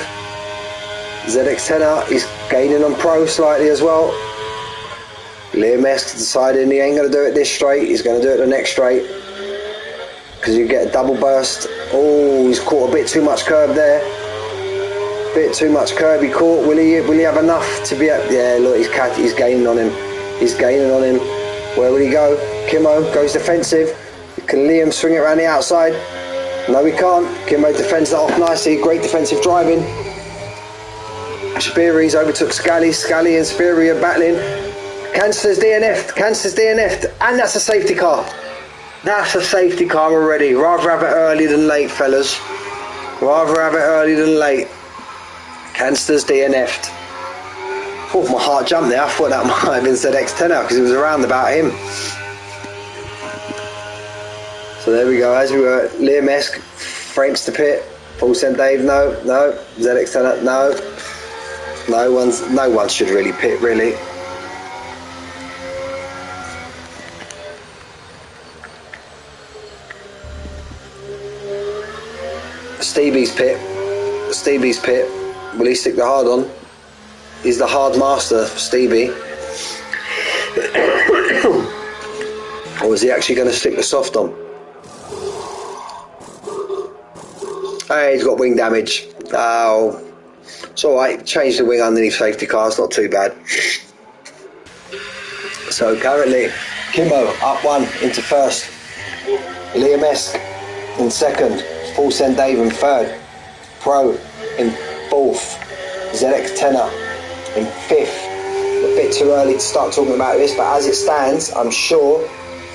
ZX10R, he's gaining on Pro slightly as well. Liam Esk deciding he ain't going to do it this straight, he's going to do it the next straight. Because you get a double burst. Oh, he's caught a bit too much curb there. Bit too much curb he caught. Will he have enough to be up? Yeah, look, he's gaining on him. He's gaining on him. Where will he go? Kimo goes defensive. Can Liam swing it around the outside? No, he can't. Kimo defends that off nicely. Great defensive driving. Speary's overtook Scally. Scally and Speary are battling. Cancer's DNF'd. And that's a safety car. That's a safety car already. Rather have it early than late, fellas. Rather have it early than late. Cancer's DNF'd. Oh, my heart jumped there. I thought that might have been ZX10R because it was around about him. So there we go. As we were, Liam Esk frames to pit. Full send Dave. No. ZX10R. No. No one should really pit, really. Stevie's pit. Will he stick the hard on? He's the hard master, Stevie. Or is he actually going to stick the soft on? Hey, he's got wing damage. Oh, it's alright. Change the wing underneath safety car. It's not too bad. So currently, Kimbo up 1 into 1st. Liam Esk in 2nd. Full send Dave in 3rd. Pro in 4th. ZX10R in 5th. A bit too early to start talking about this, but as it stands, I'm sure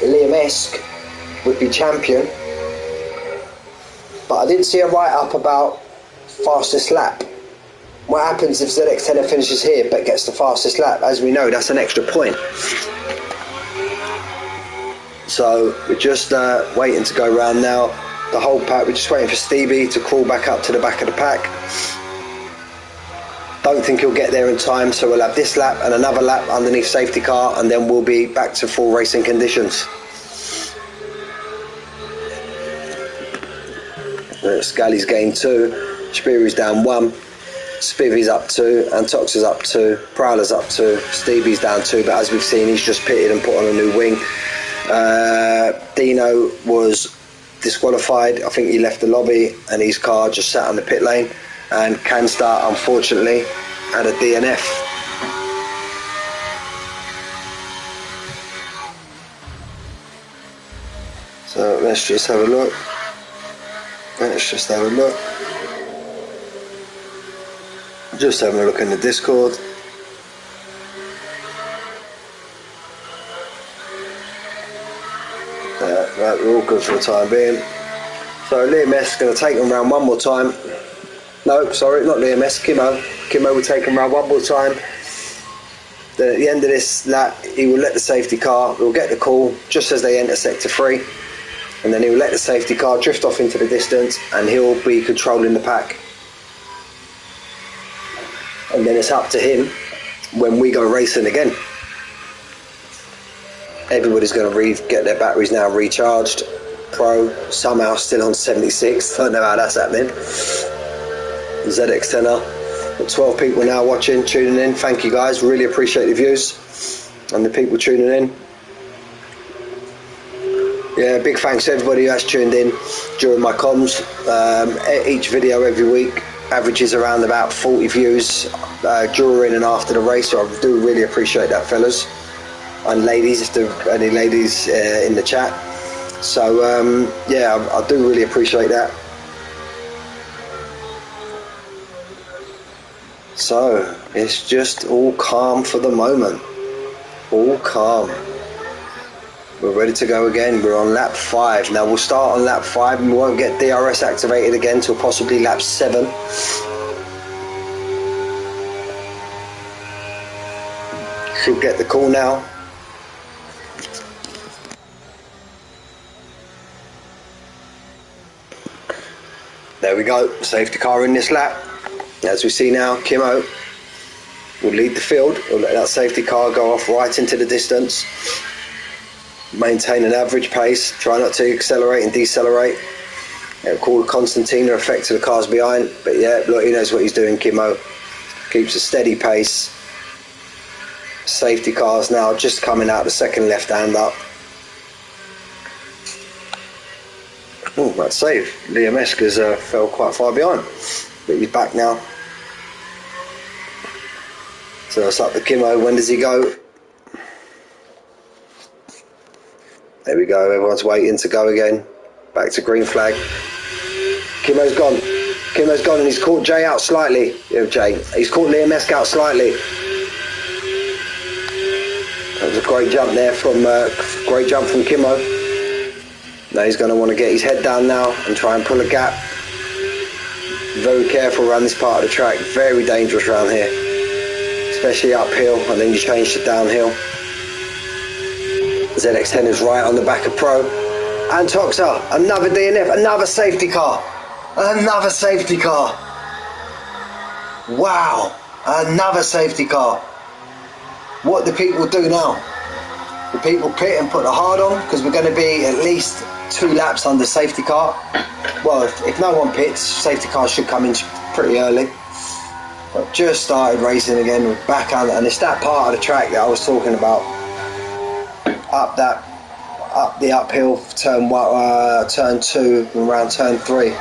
Liam Esk would be champion. But I didn't see a write-up about fastest lap. What happens if ZX10R finishes here but gets the fastest lap? As we know, that's an extra point. So we're just waiting to go round now. The whole pack, we're just waiting for Stevie to crawl back up to the back of the pack. Don't think he'll get there in time, so we'll have this lap and another lap underneath safety car, and then we'll be back to full racing conditions. Scally's gained 2, Speary's down 1, Spivvy's up 2, Antox is up 2, Prowler's up 2, Stevie's down 2, but as we've seen, he's just pitted and put on a new wing. Dino was disqualified. I think he left the lobby and his car just sat on the pit lane. And Canstar, unfortunately, had a DNF. So let's just have a look. Just having a look in the Discord. Right, we're all good for the time being. So Liam Esk is going to take him round one more time. No, sorry, not Liam Esk, Kimo. Kimo will take him round one more time. Then at the end of this lap, he will let the safety car, we'll get the call just as they enter sector 3. And then he will let the safety car drift off into the distance and he'll be controlling the pack. And then it's up to him when we go racing again. Everybody's going to get their batteries now recharged. Pro somehow still on 76. Don't know how that's happening. ZX10R. Got 12 people now watching, tuning in. Thank you guys. Really appreciate the views and the people tuning in. Yeah, big thanks to everybody who has tuned in during my comms. Each video every week averages around about 40 views during and after the race, so I do really appreciate that, fellas and ladies, if there are any ladies in the chat. So yeah, I do really appreciate that. So it's just all calm for the moment. All calm. We're ready to go again. We're on lap 5. Now we'll start on lap 5 and we won't get DRS activated again till possibly lap 7. Should get the call now. There we go. Safety car in this lap. As we see now, Kimo will lead the field. We'll let that safety car go off right into the distance. Maintain an average pace, try not to accelerate and decelerate. It'll call the concertina effect to the cars behind, but yeah, look, he knows what he's doing, Kimo. Keeps a steady pace. Safety cars now just coming out the second left hand up. Oh, that's safe. Liam Eskers fell quite far behind, but he's back now. So it's up to Kimo. When does he go? There we go, everyone's waiting to go again. Back to green flag. Kimo's gone. Kimo's gone and he's caught Jay out slightly. He's caught Liam Esk out slightly. That was a great jump there from Kimo. Now he's going to want to get his head down now and try and pull a gap. Very careful around this part of the track. Very dangerous around here. Especially uphill and then you change to downhill. ZX10 is right on the back of Pro. And Toxa, another DNF, another safety car. Another safety car. Wow, another safety car. What do people do now? Do people pit and put the hard on? Because we're going to be at least 2 laps under safety car. Well, if no one pits, safety cars should come in pretty early. But just started racing again, we're back on, and it's that part of the track that I was talking about. Up the uphill turn 2 and around turn 3.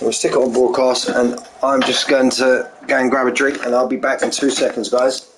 We'll stick it on broadcast and I'm just going to go and grab a drink and I'll be back in 2 seconds, guys.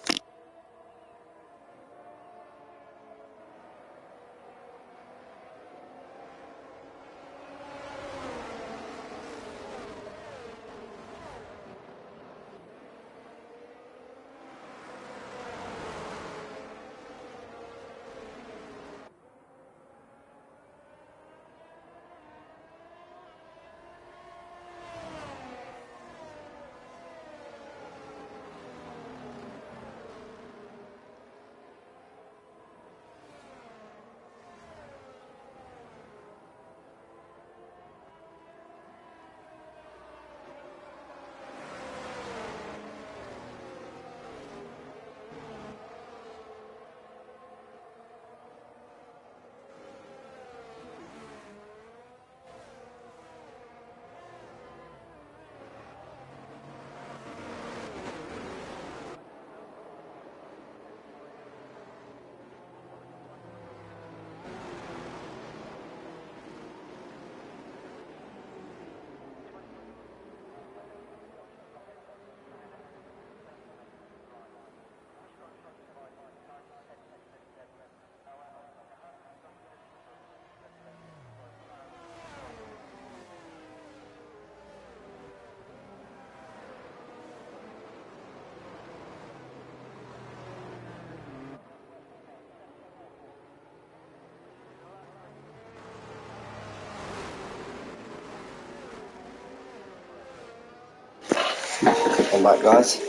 I'm back, guys.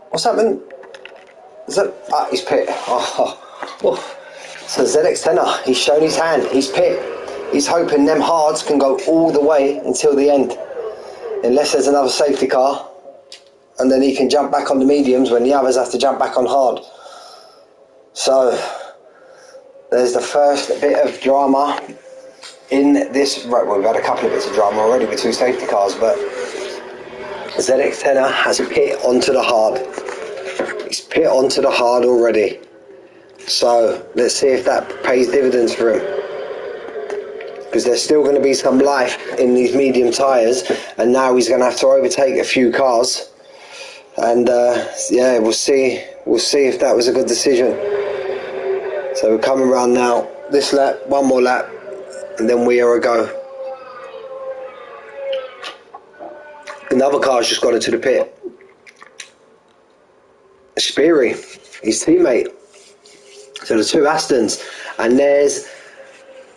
What's happening? Is that... he's pit. Oh. So ZX10er, he's shown his hand. He's pit. He's hoping them hards can go all the way until the end. Unless there's another safety car. And then he can jump back on the mediums when the others have to jump back on hard. So, there's the first bit of drama in this... Right, well, we've had a couple of bits of drama already with 2 safety cars, but ZX10er has pit onto the hard. He's pit onto the hard already. So, let's see if that pays dividends for him. Because there's still going to be some life in these medium tyres, and now he's going to have to overtake a few cars. And yeah, we'll see if that was a good decision. So we're coming around now. This lap, one more lap, and then we are a go. Another car's just got into the pit. Speary, his teammate. So the two Astons, and there's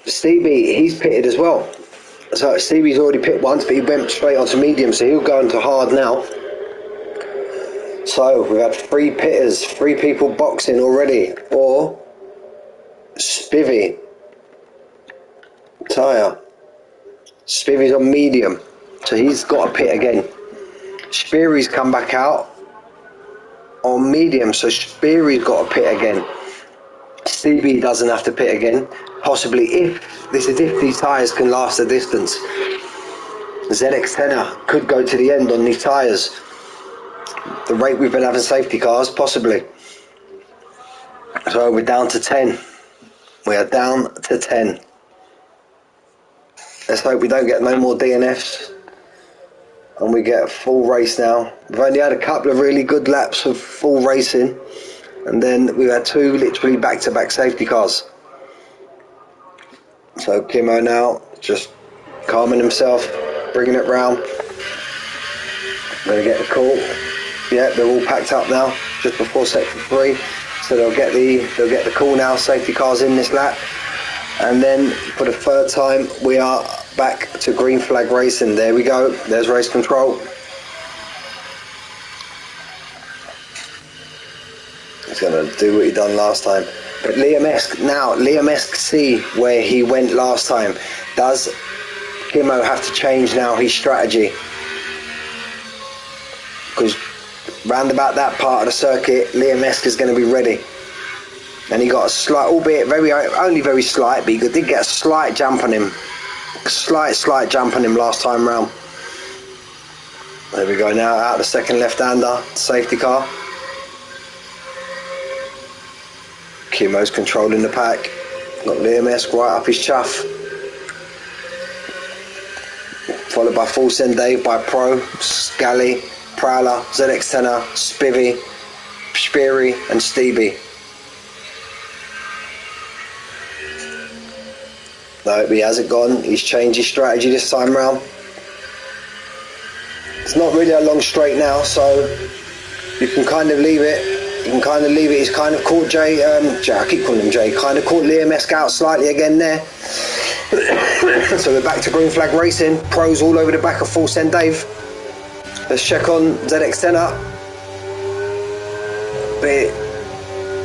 Stevie. He's pitted as well. So Stevie's already pit once, but he went straight onto medium, so he'll go into hard now. So we've had 3 pitters, 3 people boxing already. Or Spivvy tyre. Spivvy's on medium, so he's got a pit again. Speary's come back out on medium, so Speary's got a pit again. Stevie doesn't have to pit again, possibly if these tyres can last the distance. ZX10 could go to the end on these tyres. The rate we've been having safety cars, possibly. So we're down to 10. We are down to 10. Let's hope we don't get no more DNFs and we get a full race now. We've only had a couple of really good laps of full racing, and then we've had 2 literally back-to-back safety cars. So Kimmo now just calming himself, bringing it round. Gonna get the call. Yeah, they're all packed up now, just before sector 3. So they'll get the call now. Safety cars in this lap, and then for the 3rd time we are back to green flag racing. There we go. There's race control. He's gonna do what he done last time. But Liam Esk see where he went last time. Does Kimmo have to change now his strategy? Because round about that part of the circuit, Liam Esk is going to be ready. And he got a slight, albeit only very slight, but he did get a slight jump on him. Slight jump on him last time round. There we go now, out the second left-hander, safety car. Kimmo's controlling the pack. Got Liam Esk right up his chuff. Followed by Full Send Dave, by Pro, Scally, Prowler, ZX10, Spivvy, Speary and Stevie. No, he hasn't gone. He's changed his strategy this time round. It's not really a long straight now, so you can kind of leave it. He's kind of caught Jay, I keep calling him Jay, kind of caught Liam Esk out slightly again there. So we're back to green flag racing. Pros all over the back of Full Send Dave. Let's check on ZX10 up. Bit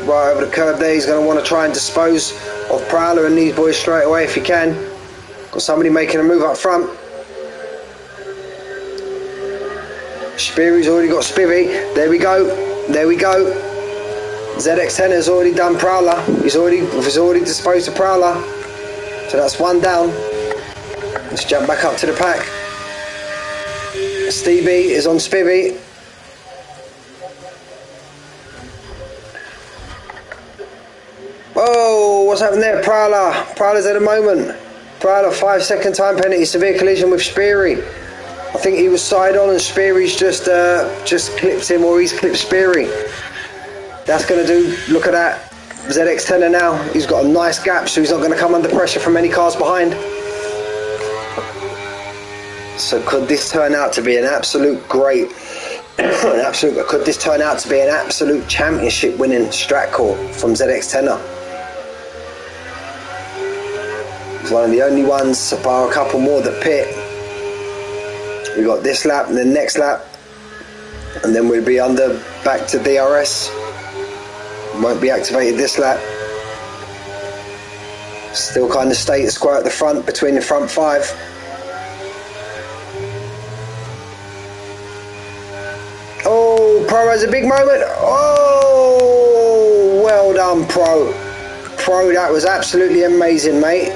right over the curb there. He's going to want to try and dispose of Prowler and these boys straight away if he can. Got somebody making a move up front. Speary's already got Spivvy. There we go. There we go. ZX10 has already done Prowler. He's already disposed of Prowler. So that's 1 down. Let's jump back up to the pack. Stevie is on Spivvy. Whoa, what's happened there? Prowler's at the moment. Prowler, 5-second time penalty, severe collision with Speary. I think he was side on and Speary's just clipped him, or he's clipped Speary. That's going to do, look at that. ZX10 now, he's got a nice gap, so he's not going to come under pressure from any cars behind. So could this turn out to be an absolute great, could this turn out to be an absolute championship winning strat call from ZX10? He's one of the only ones, bar a couple more that pit. We got this lap and then next lap, and then we'll be back to DRS. Won't be activated this lap. Still kind of status quo at the front between the front 5. Oh, Pro has a big moment. Oh, well done, Pro. Pro, that was absolutely amazing, mate.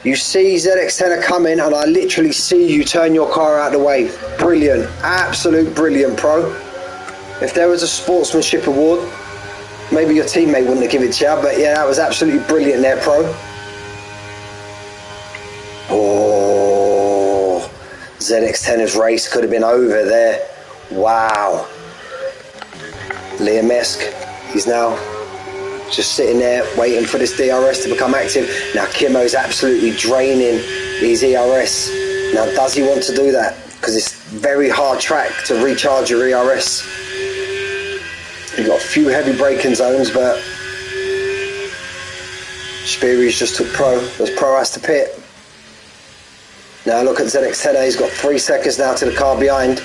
You see ZX10 coming, and I literally see you turn your car out of the way. Brilliant, absolute brilliant, Pro. If there was a sportsmanship award, maybe your teammate wouldn't have given it to you, but yeah, that was absolutely brilliant there, Pro. Oh, ZX10's race could have been over there. Wow. Liam Esk, he's now just sitting there waiting for this DRS to become active. Now Kimmo's absolutely draining his ERS. Now does he want to do that? Because it's very hard track to recharge your ERS. You've got a few heavy braking zones, but Speary's just took Pro. As Pro has to pit. Now look at ZX10, he's got 3 seconds now to the car behind.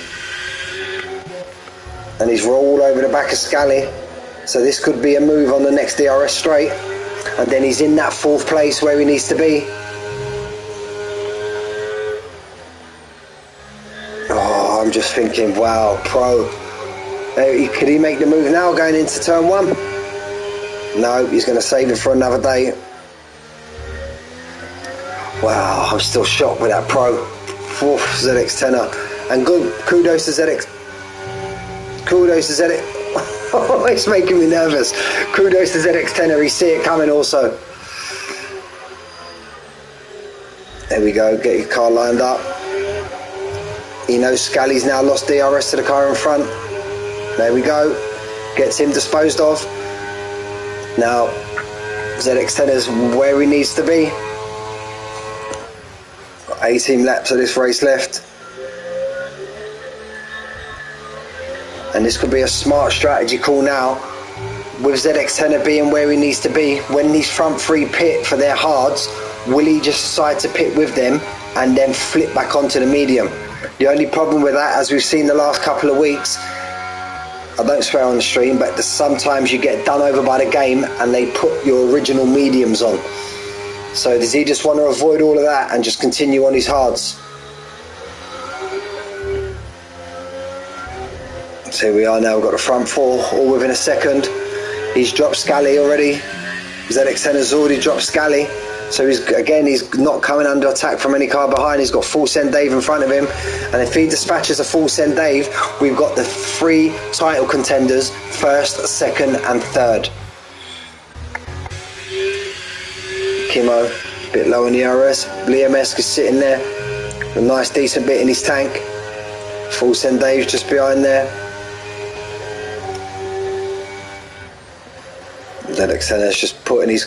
And he's all over the back of Scally. So this could be a move on the next DRS straight. And then he's in that 4th place where he needs to be. Oh, I'm just thinking, wow, Pro. Could he make the move now going into turn 1? No, he's going to save it for another day. Wow, I'm still shocked with that Pro. 4th ZX10er. And good, kudos to ZX. Kudos to ZX. Oh, it's making me nervous. Kudos to ZX10er, he see it coming also. There we go, get your car lined up. He knows Scally's now lost DRS to the car in front. There we go, gets him disposed of. Now, ZX10er's where he needs to be. Got 18 laps of this race left. And this could be a smart strategy call now, with ZX10er being where he needs to be. When these front 3 pit for their hards, will he just decide to pit with them and then flip back onto the medium? The only problem with that, as we've seen the last couple of weeks, I don't swear on the stream, but sometimes you get done over by the game and they put your original mediums on. So does he just want to avoid all of that and just continue on his hards? So here we are now, we've got the front 4 all within a second. He's dropped Scally already. ZX10er's already dropped Scally. So he's not coming under attack from any car behind. He's got Full Send Dave in front of him. And if he dispatches a Full Send Dave, we've got the 3 title contenders, 1st, 2nd and 3rd. Kimmo, a bit low on the RS. Liam Esk is sitting there. A nice decent bit in his tank. Full Send Dave's just behind there. ZX10er's just putting his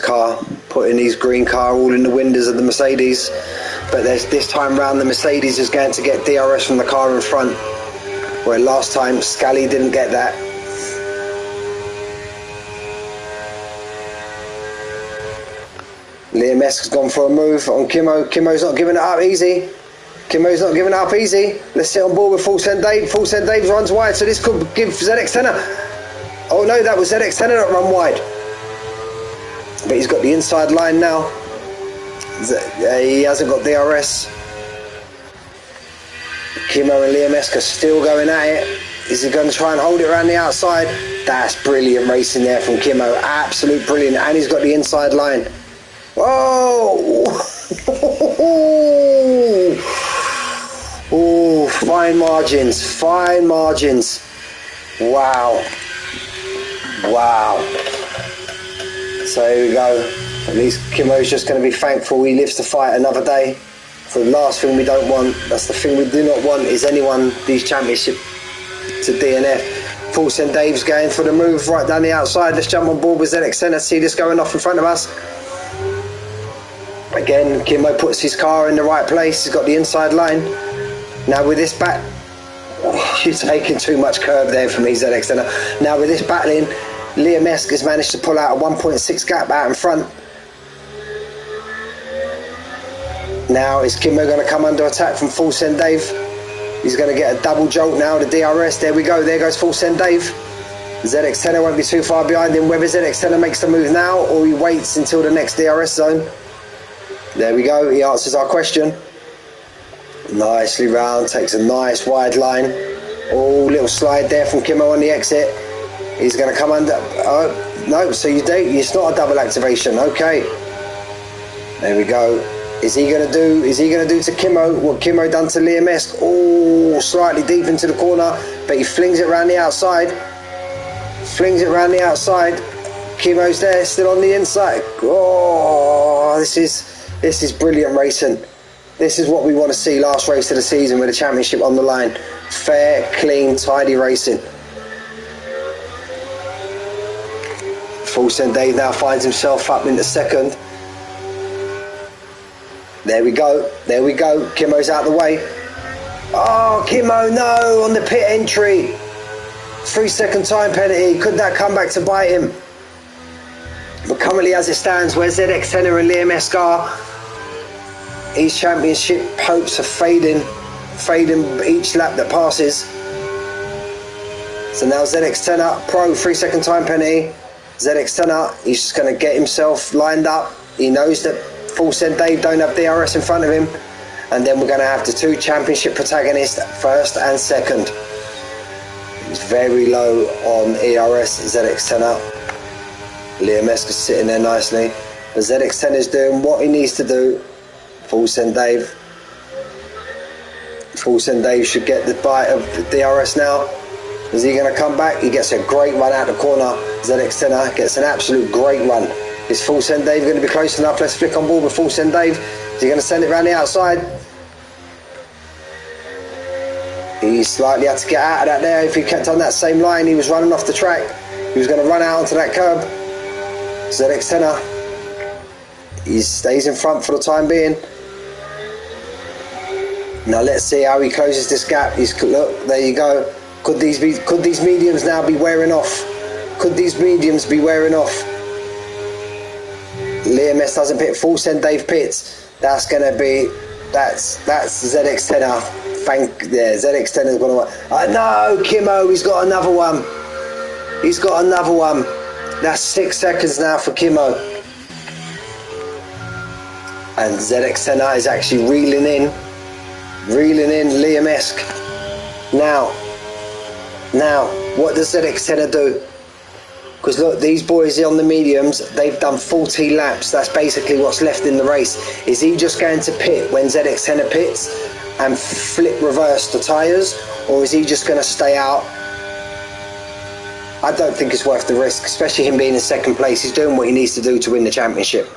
green car all in the windows of the Mercedes. But this time round the Mercedes is going to get DRS from the car in front, where last time Scally didn't get that. Liam Esk has gone for a move on Kimmo. Kimmo's not giving it up easy. Kimmo's not giving it up easy. Let's sit on board with Full Send Dave. Full Send Dave runs wide, so this could give ZX10er. Oh no, that was ZX10er that run wide. But he's got the inside line now. He hasn't got DRS. Kimmo and Liam Esk are still going at it. Is he going to try and hold it around the outside? That's brilliant racing there from Kimmo. Absolute brilliant. And he's got the inside line. Whoa! Oh, fine margins. Fine margins. Wow. Wow. So here we go. At least Kimmo's just going to be thankful he lives to fight another day. So the last thing we don't want, that's the thing we do not want, is anyone these championship to DNF. Full Send Dave's going for the move right down the outside. Let's jump on board with ZX10. Let's see this going off in front of us. Again, Kimmo puts his car in the right place. He's got the inside line. Now with this back, you're taking too much curb there for me, ZX10. Now with this battling, Liam Esk has managed to pull out a 1.6 gap out in front. Now is Kimmo going to come under attack from Full Send Dave? He's going to get a double jolt now, the DRS. There we go, there goes Full Send Dave. ZX10 won't be too far behind him. Whether ZX10 makes the move now or he waits until the next DRS zone. There we go, he answers our question. Nicely round, takes a nice wide line. Oh, little slide there from Kimmo on the exit. He's going to come under. Oh no! So it's not a double activation. Okay. There we go. Is he going to do to Kimmo what Kimmo done to Liam Esk? Oh, slightly deep into the corner, but he flings it around the outside. Flings it around the outside. Kimmo's there, still on the inside. Oh, this is brilliant racing. This is what we want to see last race of the season with the championship on the line. Fair, clean, tidy racing. Full Send Dave now finds himself up in the second. There we go. Kimmo's out of the way. Oh, Kimmo, no, on the pit entry. 3 second time penalty. Could that come back to bite him? But currently, as it stands, where ZX10 and Liam Escar, his championship hopes are fading each lap that passes. So now ZX10 Pro 3 second time penalty. ZX10, he's just going to get himself lined up. He knows that Full Send Dave don't have DRS in front of him. And then we're going to have the two championship protagonists, first and second. He's very low on ERS, ZX10. Liam Escar's sitting there nicely. But ZX10 is doing what he needs to do. Full Send Dave. Full Send Dave should get the bite of the DRS now. Is he going to come back? He gets a great run out the corner. ZX10 gets an absolute great run. Is Full Send Dave going to be close enough? Let's flick on board with Full Send Dave. Is he going to send it around the outside? He slightly had to get out of that there. If he kept on that same line, he was running off the track. He was going to run out onto that curb. ZX10, he stays in front for the time being. Now let's see how he closes this gap. Look, there you go. Could these mediums now be wearing off? Could these mediums be wearing off? Liam S doesn't pit. Full Send Dave pits. That's gonna be that's ZX10. ZX10 is gonna. No, Kimmo, he's got another one. He's got another one. That's 6 seconds now for Kimmo. And ZX10 is actually reeling in Liam-esque. Now, what does ZX10 do? Because look, these boys on the mediums, they've done 40 laps. That's basically what's left in the race. Is he just going to pit when ZX10 pits and flip reverse the tyres? Or is he just going to stay out? I don't think it's worth the risk, especially him being in second place. He's doing what he needs to do to win the championship.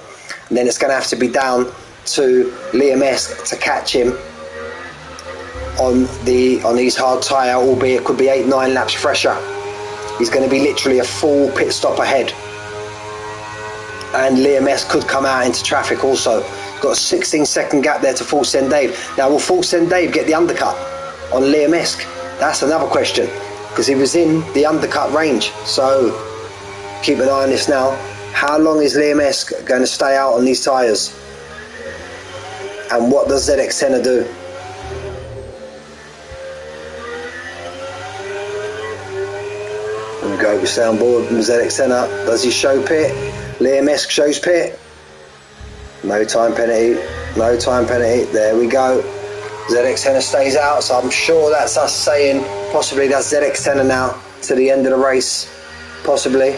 And then it's going to have to be down to Liam-esque to catch him on his hard tyre, albeit it could be 8-9 laps fresher. He's going to be literally a full pit stop ahead. And Liam-esque could come out into traffic also. He's got a 16-second gap there to Full Send Dave. Now, will Full Send Dave get the undercut on Liam-esque? That's another question, because he was in the undercut range. So keep an eye on this now. How long is Liam-esque going to stay out on these tyres? And what does ZX10 do? We go, we stay on board with ZX10. Does he show pit? Liam-esque shows pit. No time penalty. No time penalty. There we go. ZX10 stays out, so I'm sure that's us saying possibly that's ZX10 now to the end of the race. Possibly.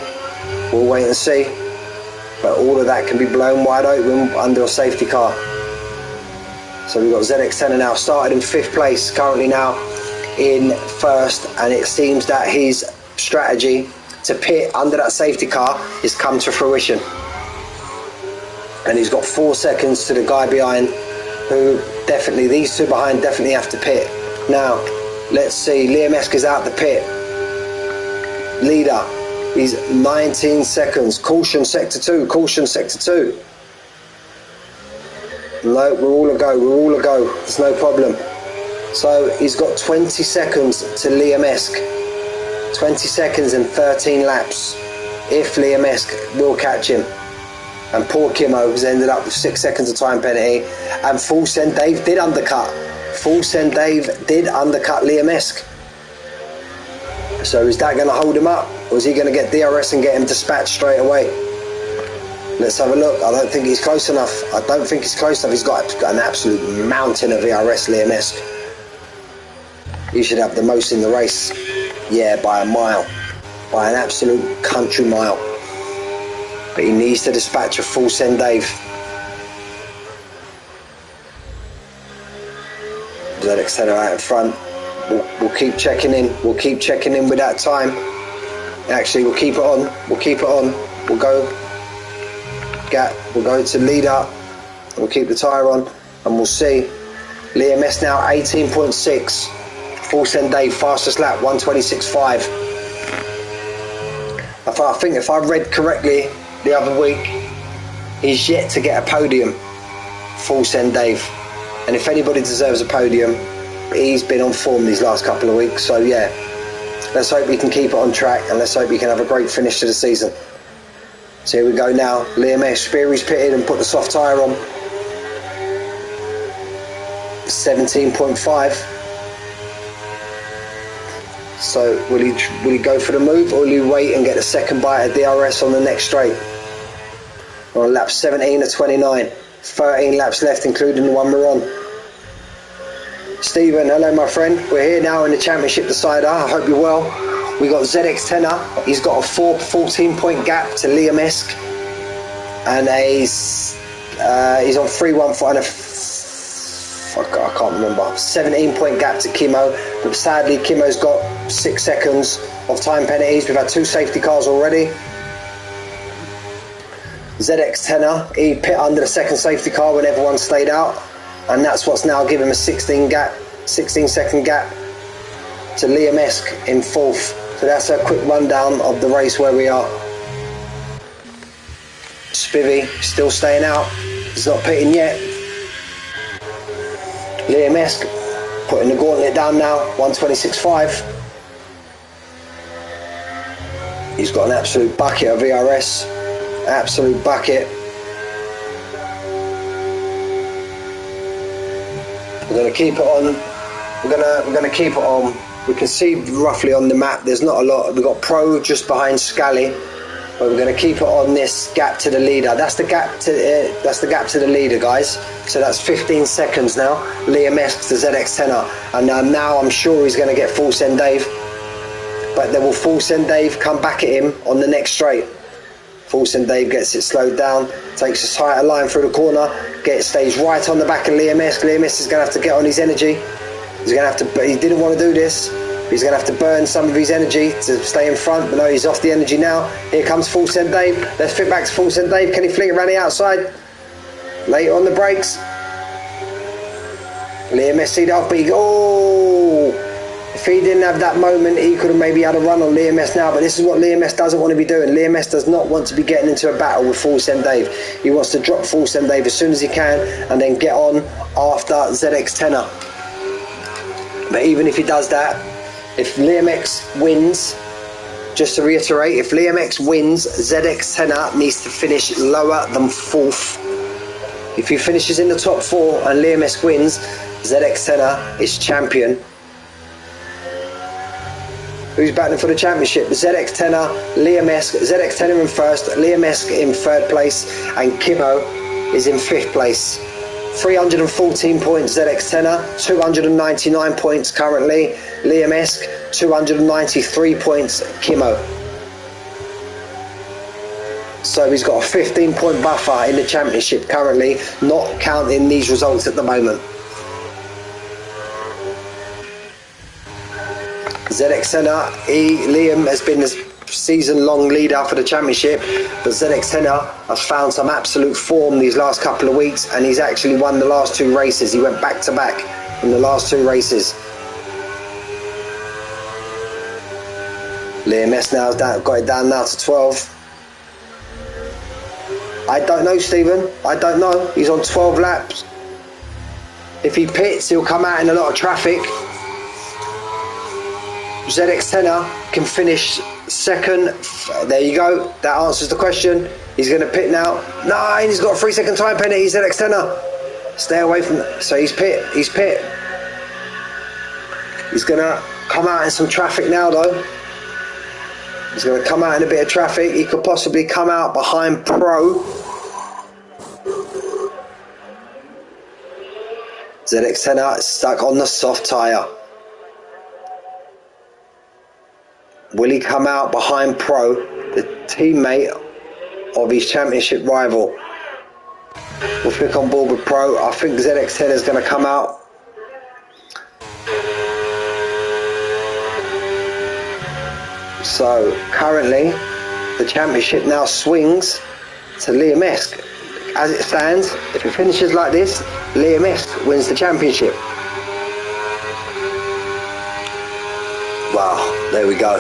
We'll wait and see. But all of that can be blown wide open under a safety car. So we've got ZX10 now started in 5th place, currently now in 1st, and it seems that his strategy to pit under that safety car has come to fruition. And he's got 4 seconds to the guy behind, who definitely, these two behind definitely have to pit. Now, let's see, Liam-esque is out the pit. Leader, he's 19 seconds. Caution sector 2, caution sector 2. No, we're all a go, there's no problem. So he's got 20 seconds to Liam-esque. 20 seconds and 13 laps, if Liam-esque will catch him. And poor Kimmo has ended up with 6 seconds of time penalty. And Full Send Dave did undercut. Full Send Dave did undercut Liam-esque. So is that going to hold him up? Or is he going to get DRS and get him dispatched straight away? Let's have a look. I don't think he's close enough. He's got an absolute mountain of ERS, Liam-esque. He should have the most in the race. Yeah, by a mile. By an absolute country mile. But he needs to dispatch a Full Send Dave. ZX10 out in front. We'll keep checking in. We'll keep checking in with that time. Actually, we'll keep it on. We'll go gap. We'll go to leader. We'll keep the tyre on, and we'll see. Liam-esque now 18.6. Full Send Dave fastest lap 126.5. I think if I read correctly the other week, he's yet to get a podium, Full Send Dave. And if anybody deserves a podium, he's been on form these last couple of weeks. So yeah, let's hope we can keep it on track, and let's hope we can have a great finish to the season. So here we go now. Liam S. Speary's pitted and put the soft tyre on. 17.5. So will he go for the move, or will he wait and get the second bite at DRS on the next straight? On lap 17 of 29. 13 laps left, including the one we're on. Stephen, hello my friend. We're here now in the championship decider. I hope you're well. We got ZX Tenor. He's got a 14-point gap to Liam Esk, and he's on 3-1 and I can't remember. 17-point gap to Kimo, but sadly Kimo's got 6 seconds of time penalties. We've had 2 safety cars already. ZX Tenor, he pit under the second safety car when everyone stayed out, and that's what's now given him a 16-second gap to Liam Esk in 4th. So that's a quick rundown of the race where we are. Spivvy still staying out. He's not pitting yet. Liam Esk putting the gauntlet down now, 126.5. He's got an absolute bucket of VRS. Absolute bucket. We're going to keep it on. We're going to keep it on. We can see roughly on the map there's not a lot. We've got Pro just behind Scally, but we're going to keep it on this gap to the leader. That's the gap to the leader, guys. So that's 15 seconds now. Liam Esk to ZX Tenor, and now I'm sure he's going to get Full Send Dave, but then will Full Send Dave come back at him on the next straight. Full Send Dave gets it slowed down, takes a tighter line through the corner, stays right on the back of Liam Esk. Liam Esk is going to have to get on his energy. He's going to have to. He didn't want to do this. He's going to have to burn some of his energy to stay in front, but no, he's off the energy now. Here comes Full Send Dave. Let's fit back to Full Send Dave. Can he fling it around the outside? Late on the brakes. Liam Esk seed up, but if he didn't have that moment, he could have maybe had a run on Liam Esk now, but this is what Liam Esk doesn't want to be doing. Liam Esk does not want to be getting into a battle with Full Send Dave. He wants to drop Full Send Dave as soon as he can and then get on after ZX Tenor. But even if he does that, if Liam X wins, just to reiterate, if Liam X wins, ZX Tenor needs to finish lower than 4th. If he finishes in the top 4 and Liam X wins, ZX Tenor is champion. Who's battling for the championship? ZX Tenor, Liam Esk. ZX Tenor in 1st, Liam Esk in 3rd place, and Kimo is in 5th place. 314 points ZX Tenor, 299 points currently Liam Esk, 293 points Kimo. So he's got a 15-point buffer in the championship currently, not counting these results at the moment. ZX Tenor, Liam has been the season-long leader for the championship, but ZX Tenor has found some absolute form these last couple of weeks, and he's actually won the last 2 races. He went back-to-back from the last 2 races. Liam S now got it down now to 12. I don't know, Stephen. I don't know. He's on 12 laps. If he pits, he'll come out in a lot of traffic. ZX Tenor can finish 2nd. There you go. That answers the question. He's going to pit now. No, he's got a 3-second time penalty. ZX Tenor. Stay away from that. So he's pit. He's pit. He's going to come out in some traffic now, though. He's going to come out in a bit of traffic. He could possibly come out behind Pro. ZX Tenor is stuck on the soft tyre. Will he come out behind Pro, the teammate of his championship rival? We'll flick on board with Pro. I think ZX Tenor is going to come out. So currently the championship now swings to Liam Esk. As it stands, if it finishes like this, Liam Esk wins the championship. Wow, there we go.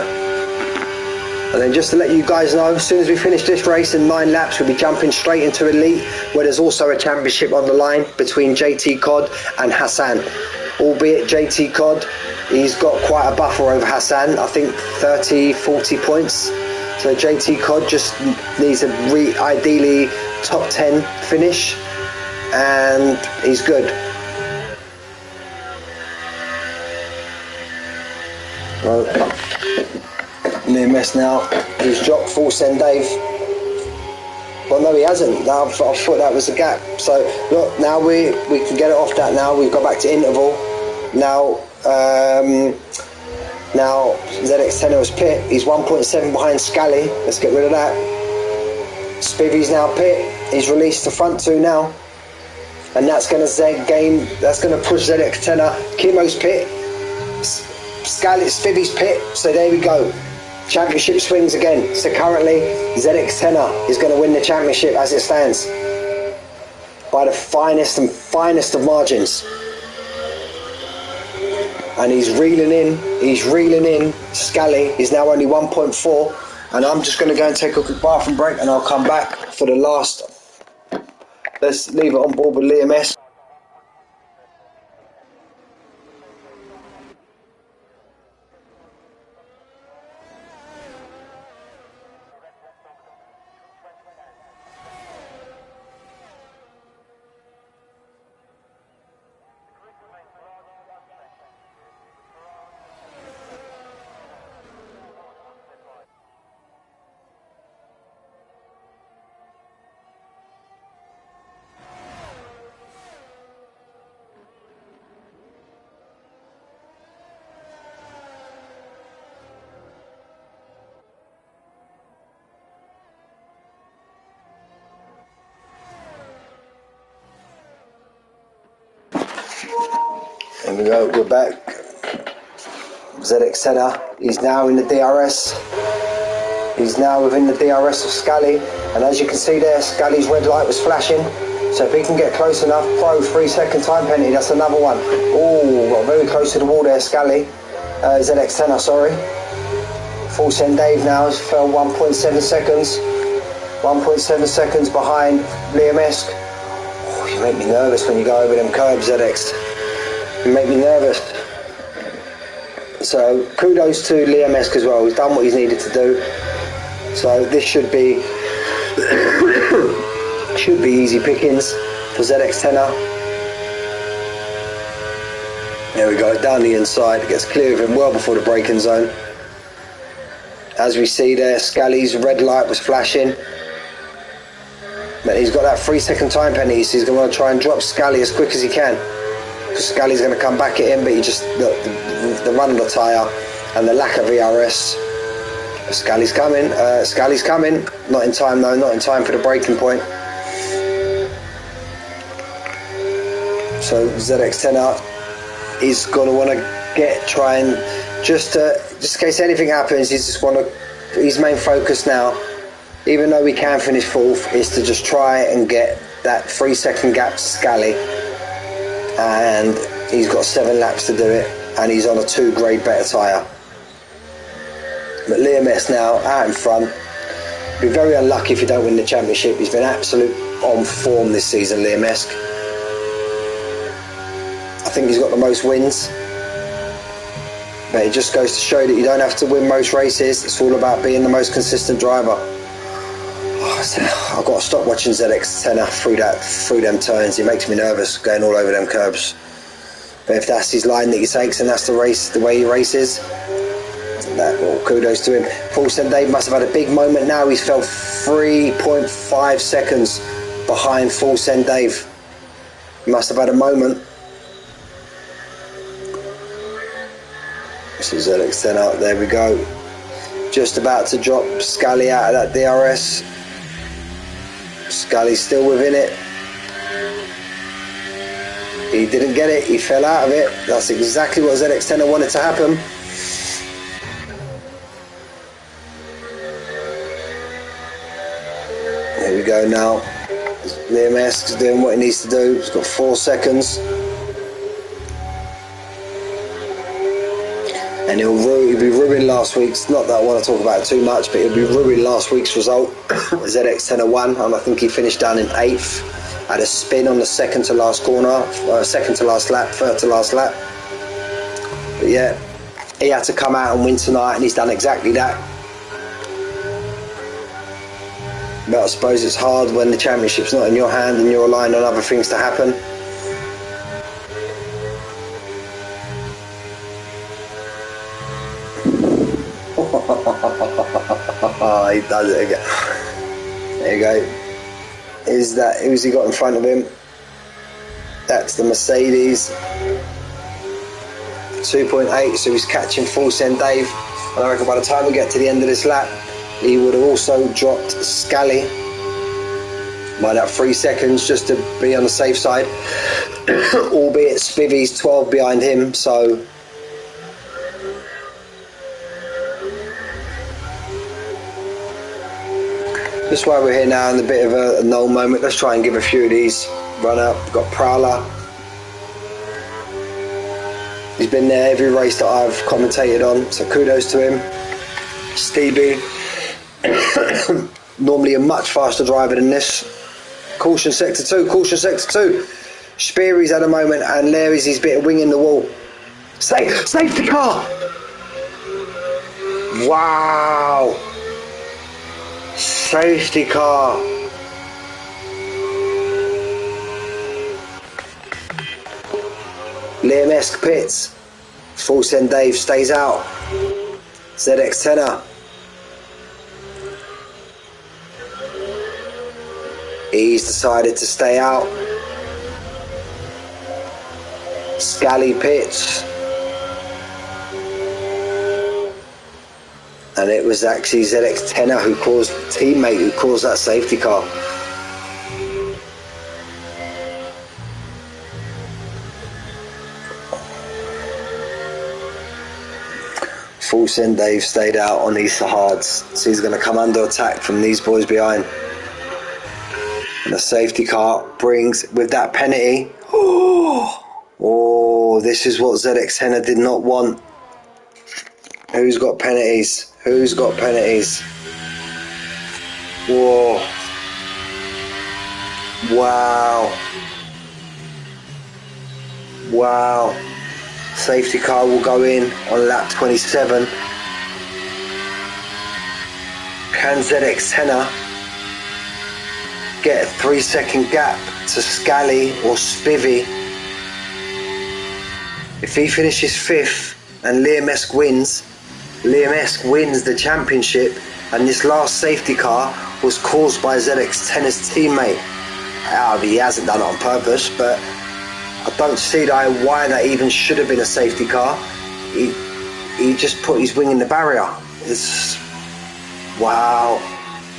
And then just to let you guys know, as soon as we finish this race in 9 laps, we'll be jumping straight into Elite, where there's also a championship on the line between JT Cod and Hassan. Albeit JT Cod, he's got quite a buffer over Hassan, I think 30-40 points. So JT Cod just needs a ideally top 10 finish, and he's good. Well, near mess now. He's dropped Full Send Dave. Well, no, he hasn't. I thought that was a gap. So look, now we can get it off that. Now we've got back to interval. Now ZX Tenor pit. He's 1.7 behind Scally. Let's get rid of that. Spivvy's now pit. He's released the front 2 now, and that's going to That's going to push ZX Tenor. Kimo's pit. Scally, Spivvy's pit. So there we go. Championship swings again. So currently ZX Tenor is going to win the championship as it stands by the finest of margins. And he's reeling in. Scally is now only 1.4, and I'm just going to go and take a quick bathroom break, and I'll come back for the last. Let's leave it on board with Liam S. There we go, we're back. ZX Tenor, he's now in the DRS. He's now within the DRS of Scally, and as you can see there, Scally's red light was flashing. So if he can get close enough, pro 3-second time penalty, that's another one. Oh, got very close to the wall there, Scally. ZX Tenor, sorry. Full Send Dave now has fell 1.7 seconds. 1.7 seconds behind Liam Esk. Oh, you make me nervous when you go over them curbs, ZX. You make me nervous. So kudos to Liam Esk as well. He's done what he's needed to do. So this should be easy pickings for ZX Tenor. There we go, down the inside. It gets clear of him well before the braking zone. As we see there, Scally's red light was flashing. But he's got that 3-second time penalty, so he's going to want to try and drop Scally as quick as he can. Because Scally's going to come back at him, but he just, look, the run of the tyre and the lack of ERS. Scally's coming, not in time though, not in time for the breaking point. So ZX Tenor is going to want to try and just in case anything happens, his main focus now, even though we can finish 4th, is to just try and get that 3-second gap to Scally. And he's got 7 laps to do it, and he's on a 2 grade better tyre. But Liam S now out in front. Be very unlucky if you don't win the championship. He's been absolute on form this season, Liam Esk. I think he's got the most wins. But it just goes to show that you don't have to win most races. It's all about being the most consistent driver. I've got to stop watching ZX Tenor through them turns. He makes me nervous going all over them curbs. But if that's his line that he takes and that's the way he races, well, kudos to him. Full Send Dave must have had a big moment now. He's fell 3.5 seconds behind Full Send Dave. He must have had a moment. This is ZX Tenor. There we go. Just about to drop Scally out of that DRS. Scally's still within it. He didn't get it, he fell out of it. That's exactly what ZX Tenor wanted to happen. There we go now. Liam Esk is doing what he needs to do. He's got 4 seconds. And and he'll be ruining last week's. Not that I want to talk about it too much, but he'll be ruining last week's result. ZX10 won, and I think he finished down in 8th. Had a spin on the second to last corner, second to last lap, third to last lap. But yeah, he had to come out and win tonight, and he's done exactly that. But I suppose it's hard when the championship's not in your hand and you're relying on other things to happen. He does it again. There you go. Who's he got in front of him? That's the Mercedes. 2.8, so he's catching Full Send Dave. And I reckon by the time we get to the end of this lap, he would have also dropped Scally by that 3 seconds just to be on the safe side. Albeit Spivy's 12 behind him, so just why we're here now in a bit of a null moment. Let's try and give a few of these run up. We've got Prowler. He's been there every race that I've commentated on, so kudos to him. Stevie, normally a much faster driver than this. Caution sector 2, caution sector 2. Speary's at a moment, and Larry's his bit of wing in the wall. Safety car! Wow! Safety car! Liam-esque pits. Full Send Dave stays out. ZX10er. He's decided to stay out. Scally pits. And it was actually ZX10er who caused, teammate who caused that safety car. Full Send Dave stayed out on these hards, so he's going to come under attack from these boys behind. And the safety car brings, with that penalty, oh, this is what ZX10er did not want. Who's got penalties? Who's got penalties? Whoa. Wow. Wow. Safety car will go in on lap 27. Can ZX10er get a 3-second gap to Scally or Spivey? If he finishes 5th and Liam-esque wins the championship, and this last safety car was caused by ZX10's teammate. He hasn't done it on purpose, but I don't see why that even should have been a safety car. He just put his wing in the barrier. It's wow.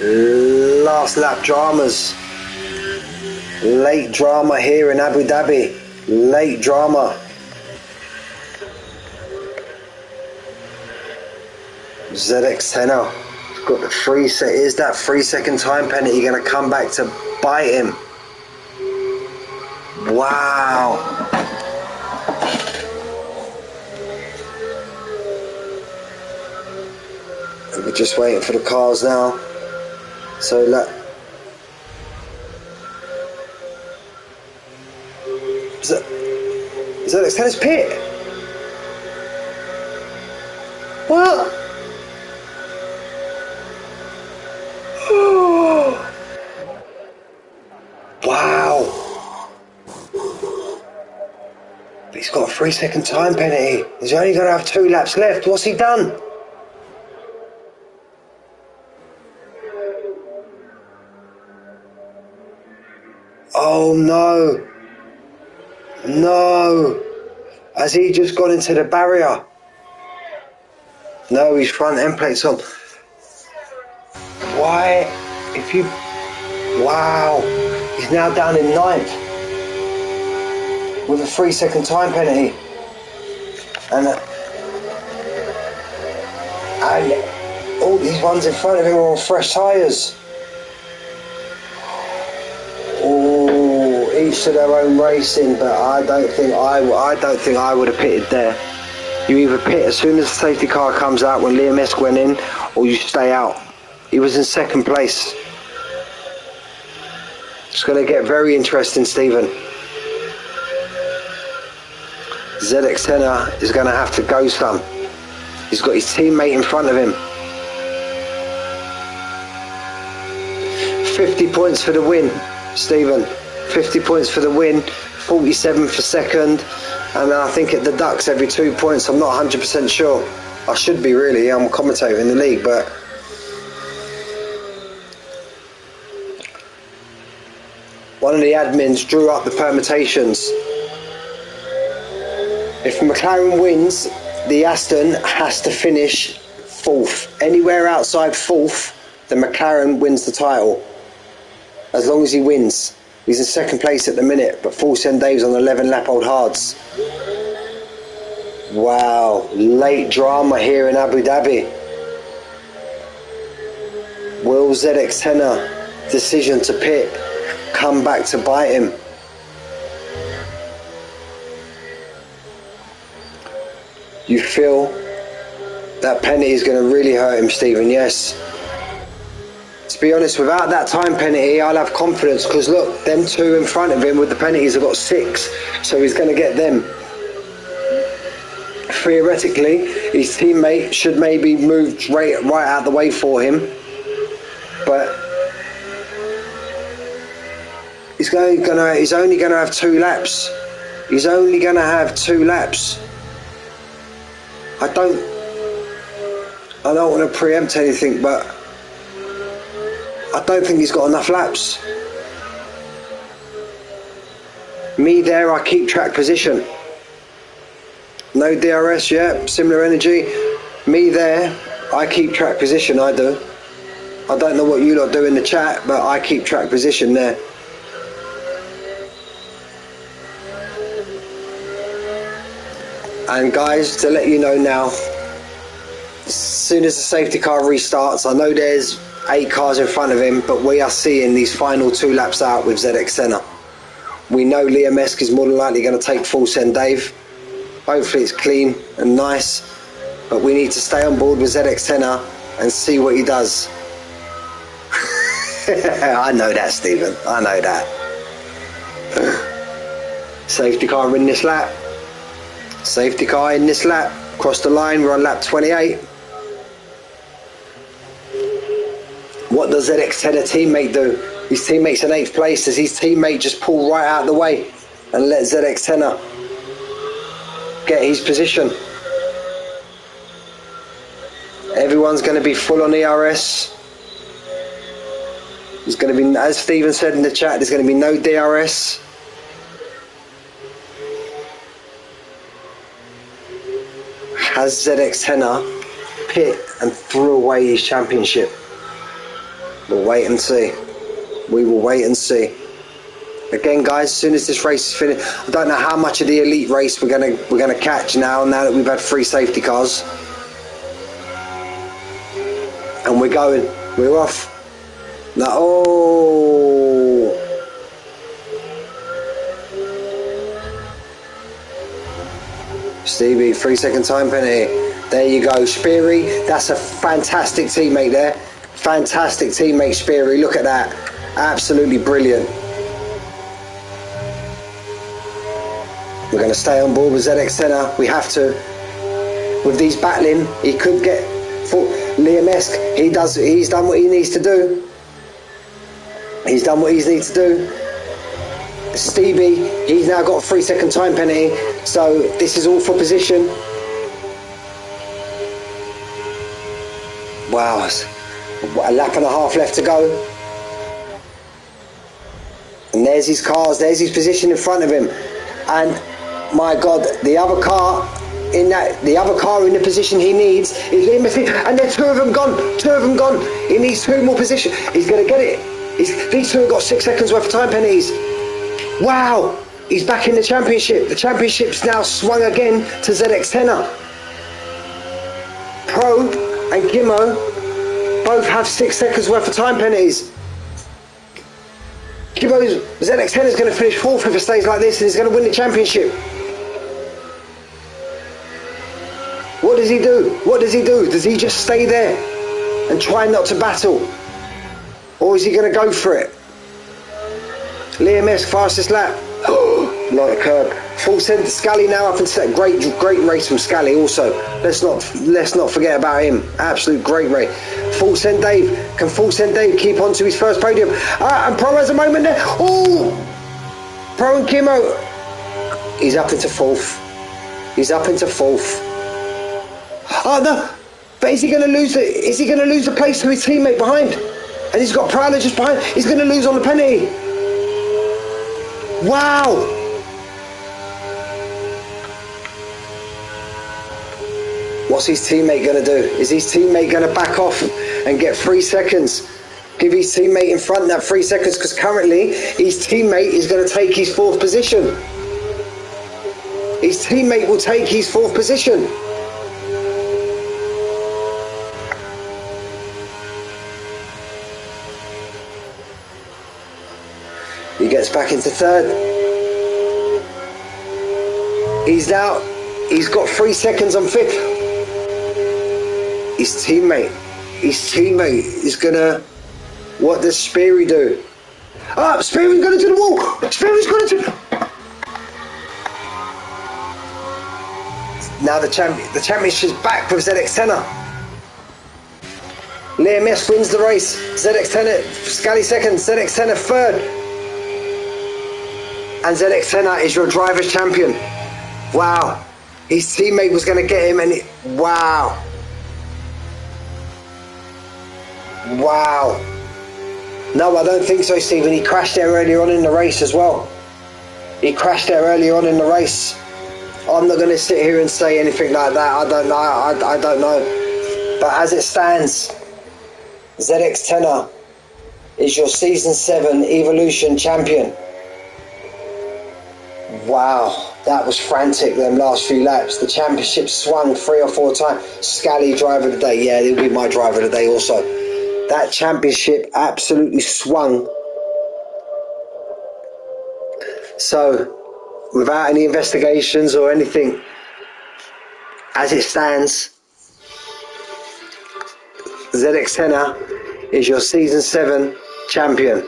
Last lap dramas. Late drama here in Abu Dhabi. Late drama. ZX10er got the 3 set. Is that 3-second time penalty going to come back to bite him? Wow. We're just waiting for the cars now. So ZX10's pit. What? Wow. He's got a 3-second time penalty. He's only going to have 2 laps left. What's he done? Oh no. No. Has he just gone into the barrier? No, his front end plate's on. Why? If you... Wow. He's now down in 9th. With a 3-second time penalty. And all these ones in front of him are on fresh tyres. Oh, each to their own racing, but I don't think I would have pitted there. You either pit as soon as the safety car comes out when Liam Esk went in, or you stay out. He was in second place. It's going to get very interesting, Stephen. ZX Senna is going to have to go some. He's got his teammate in front of him. 50 points for the win, Stephen. 50 points for the win, 47 for second. And then I think it deducts every 2 points. I'm not 100% sure. I should be, really. I'm a commentator in the league, but one of the admins drew up the permutations. If McLaren wins, the Aston has to finish fourth. Anywhere outside fourth, the McLaren wins the title. As long as he wins. He's in second place at the minute, but Fulton Dave's on 11 lap old hards. Wow, late drama here in Abu Dhabi. Will ZX10 decision to pit come back to bite him? You feel that penalty is going to really hurt him, Stephen? Yes. To be honest, without that time penalty, I'll have confidence, because look, them two in front of him with the penalties have got 6, so he's going to get them. Theoretically, his teammate should maybe move right out the way for him, but he's only going to have 2 laps. He's only going to have 2 laps. I don't want to preempt anything, but I don't think he's got enough laps. Me there, I keep track position. No DRS yet, similar energy. Me there, I keep track position, I do. I don't know what you lot do in the chat, but I keep track position there. And guys, to let you know now, as soon as the safety car restarts, I know there's 8 cars in front of him, but we are seeing these final 2 laps out with ZX Senna. We know Liam Esk is more than likely going to take full send Dave. Hopefully it's clean and nice, but we need to stay on board with ZX Senna and see what he does. I know that, Stephen. I know that. Safety car in this lap. Safety car in this lap. Across the line, we're on lap 28. What does ZX Senna teammate do? His teammate's in 8th place. Does his teammate just pull right out of the way and let ZX Senna get his position? Everyone's going to be full on ERS. There's going to be, as Stephen said in the chat, there's going to be no DRS. Has ZX Senna pit and threw away his championship? We'll wait and see. We will wait and see. Again, guys, as soon as this race is finished, I don't know how much of the elite race we're gonna catch now that we've had 3 safety cars. And we're going. We're off. Now, oh. Stevie, 3-second time penalty. There you go, Speary. That's a fantastic teammate there. Fantastic teammate, Speary. Look at that. Absolutely brilliant. We're going to stay on board with ZX Senna. We have to. With these battling, he could get Liam Esk. He's done what he needs to do. He's done what he needs to do. Stevie, he's now got a 3-second time penalty. So this is all for position. Wow. A lap and a half left to go. And there's his cars, there's his position in front of him. And my God, the other car in the position he needs is Liam Esk, and there are 2 of them gone. 2 of them gone. He needs 2 more positions. He's going to get it. These 2 have got 6 seconds worth of time penalties. Wow, he's back in the championship. The championship's now swung again to ZX Senna. Pro and Gimmo both have 6 seconds worth of time penalties. ZX Senna's going to finish 4th if it stays like this, and he's going to win the championship. What does he do? What does he do? Does he just stay there and try not to battle? Or is he going to go for it? Liam S, fastest lap. Not a curb. Full send to Scally now up into that great race from Scally also. Let's not forget about him. Absolute great race. Full send Dave. Can Full send Dave keep on to his first podium? And Pro has a moment there. Oh! Pro and Kimmo. He's up into fourth. He's up into fourth. Oh no! But is he going to lose it? Is he going to lose the place to his teammate behind? And he's got Prowler just behind. He's going to lose on the penalty. Wow! What's his teammate going to do? Is his teammate going to back off and get 3 seconds? Give his teammate in front that 3 seconds, because currently his teammate is going to take his 4th position. His teammate will take his 4th position. He gets back into 3rd. He's out. He's got 3 seconds on 5th. His teammate is gonna. What does Speary do? Ah, Speary's gonna do the wall. Speary's gonna do. Now the championship's back with ZX10er. Liam S wins the race. ZX10er, Scally 2nd, ZX10er 3rd. And ZX10er is your driver's champion. Wow. His teammate was going to get him, and wow. Wow. No, I don't think so, Stephen. He crashed there earlier on in the race as well. He crashed there earlier on in the race. I'm not going to sit here and say anything like that. I don't know. I don't know. But as it stands, ZX10er is your Season 7 Evolution champion. Wow, that was frantic, them last few laps. The championship swung 3 or 4 times. Scally, driver of the day. Yeah, he'll be my driver of the day also. That championship absolutely swung. So, without any investigations or anything, as it stands, ZX10er is your Season 7 champion.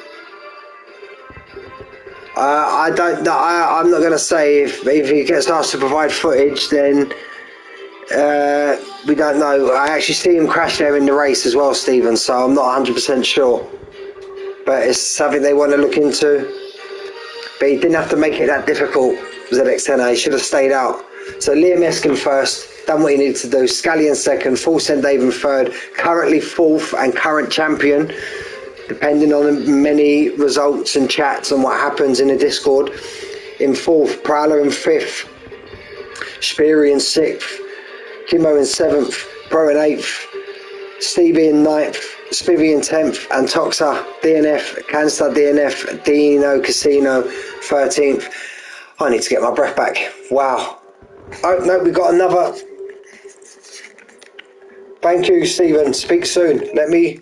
I don't know. I'm not going to say if he gets asked to provide footage, then we don't know. I actually see him crash there in the race as well, Stephen, so I'm not 100% sure. But it's something they want to look into. But he didn't have to make it that difficult, ZX10er. He should have stayed out. So Liam Eskin first, done what he needed to do. Scallion 2nd, Full Send Dave 3rd, currently 4th and current champion. Depending on many results and chats and what happens in the Discord. In 4th, Prowler in 5th, Speary in 6th, Kimmo in 7th, Pro in 8th, Stevie in 9th, Spivvy in 10th, and Toxa, DNF, Canstar DNF, Dino Casino 13th. I need to get my breath back. Wow. Oh no, we got another. Thank you, Stephen. Speak soon. Let me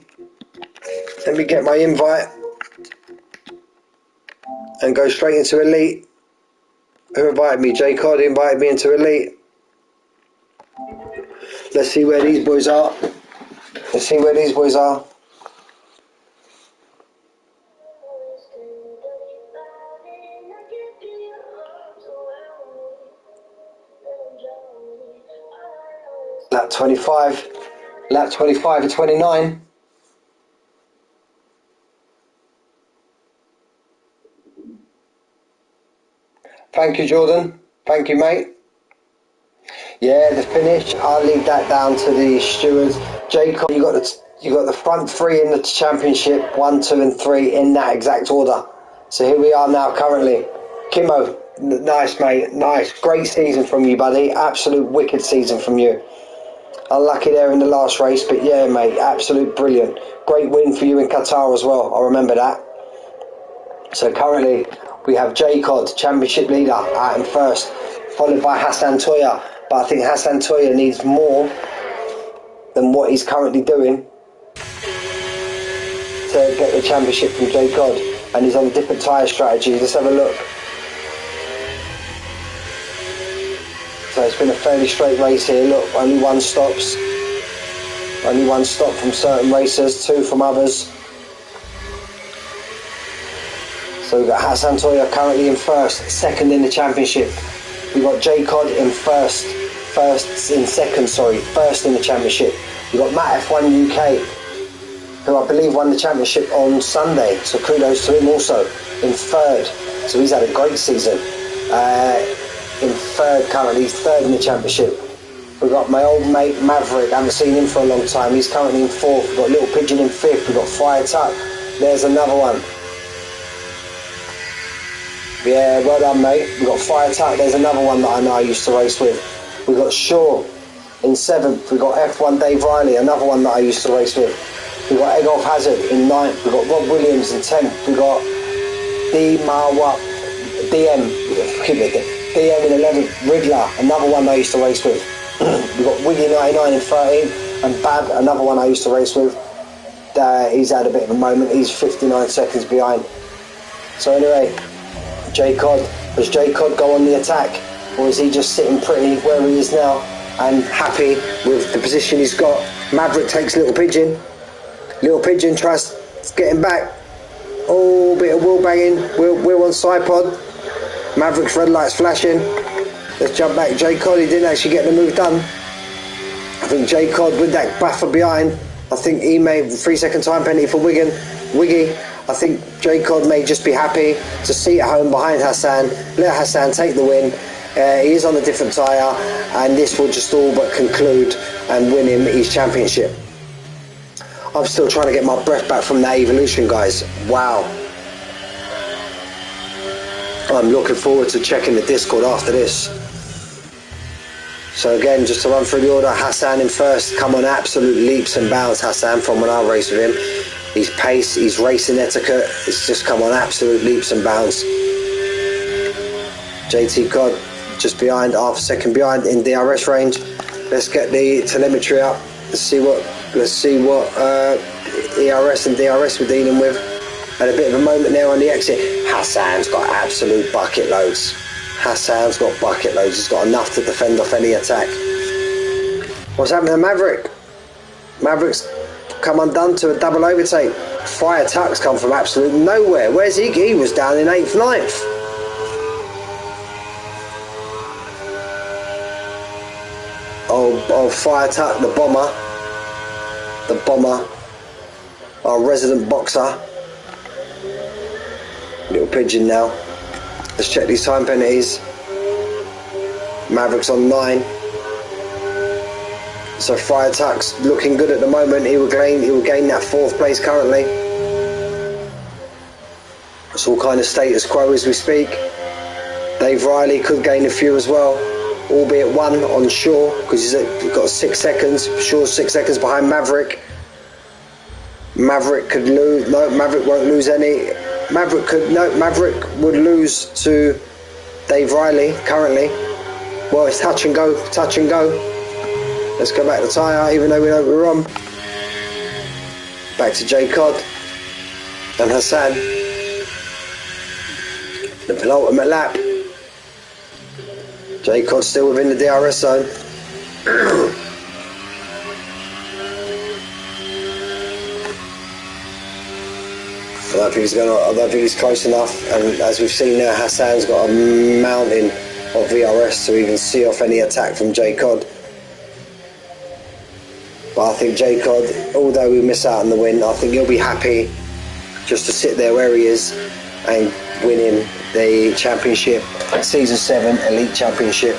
get my invite and go straight into Elite. Who invited me? J Cod invited me into Elite. Let's see where these boys are. Let's see where these boys are. Lap 25. Lap 25 and 29. Thank you, Jordan. Thank you, mate. Yeah, the finish, I'll leave that down to the stewards. Jacob, you got the front 3 in the championship, 1, 2 and 3 in that exact order. So here we are now currently. Kimmo, nice mate, nice. Great season from you, buddy. Absolute wicked season from you. Unlucky there in the last race, but yeah, mate, absolute brilliant. Great win for you in Qatar as well, I remember that. So currently we have J-Cod, championship leader, out in 1st, followed by Hassan Toya. But I think Hassan Toya needs more than what he's currently doing to get the championship from J-Cod. And he's on a different tyre strategy. Let's have a look. So it's been a fairly straight race here. Look, only one stops. Only one stop from certain racers, two from others. So we've got Hassan Toya currently in first, second in the championship. We've got J Cod in first in the championship. We've got Matt F1 UK, who I believe won the championship on Sunday, so kudos to him also, in third. So he's had a great season. In third currently, he's third in the championship. We've got my old mate Maverick, I haven't seen him for a long time, he's currently in fourth. We've got Little Pigeon in fifth, we've got Fire Tuck, there's another one. Yeah, well done mate. We've got Fire Tuck, there's another one that I know I used to race with. We've got Shaw in seventh, we've got F1 Dave Riley, another one that I used to race with. We've got Egolf Hazard in ninth, we've got Rob Williams in 10th, we've got DM in 11th, Riddler, another one I used to race with. We've got Wiggy 99 in 13th, and Bab, another one I used to race with. He's had a bit of a moment, he's 59 seconds behind. So anyway, J Cod, does J Cod go on the attack, or is he just sitting pretty where he is now and happy with the position he's got? Maverick takes Little Pigeon. Little Pigeon tries getting back. Oh, bit of wheel banging, wheel on side pod. Maverick's red light's flashing. Let's jump back. J Cod, he didn't actually get the move done. I think J Cod with that buffer behind, I think he made 3 second time penalty for Wiggy. I think J Cod may just be happy to see at home behind Hassan, let Hassan take the win. He is on a different tyre, and this will just all but conclude and win him his championship. I'm still trying to get my breath back from that evolution, guys. Wow. I'm looking forward to checking the Discord after this. So again, just to run through the order, Hassan in first, come on absolute leaps and bounds, Hassan, from when I raced with him. His pace, his racing etiquette, it's just come on absolute leaps and bounds. JT Cod just behind, half a second behind in DRS range. Let's get the telemetry up. Let's see what ERS and DRS we're dealing with. Had a bit of a moment there on the exit. Hassan's got absolute bucket loads. Hassan's got bucket loads. He's got enough to defend off any attack. What's happening to Maverick? Maverick's come undone to a double overtake. Fire Tuck's come from absolute nowhere. Where's he? He was down in 8th, 9th. Oh, Fire Tuck, the bomber, our resident boxer. Little Pigeon now. Let's check these time penalties. Maverick's on 9. So Fire Tuck's looking good at the moment. He will gain that 4th place currently. It's all kind of status quo as we speak. Dave Riley could gain a few as well, albeit 1 on Shaw, because he's got 6 seconds. Shaw's 6 seconds behind Maverick. Maverick could lose. No, Maverick won't lose any. Maverick would lose to Dave Riley currently. Well, it's touch and go. Let's go back to tyre, even though we know we're on. Back to J Cod and Hassan. The penultimate lap. J Cod still within the DRS zone. I don't think he's close enough, and as we've seen now, Hassan's got a mountain of VRS to even see off any attack from J Cod. But I think J Cod, although we miss out on the win, I think he'll be happy just to sit there where he is and winning the championship, Season 7 Elite Championship.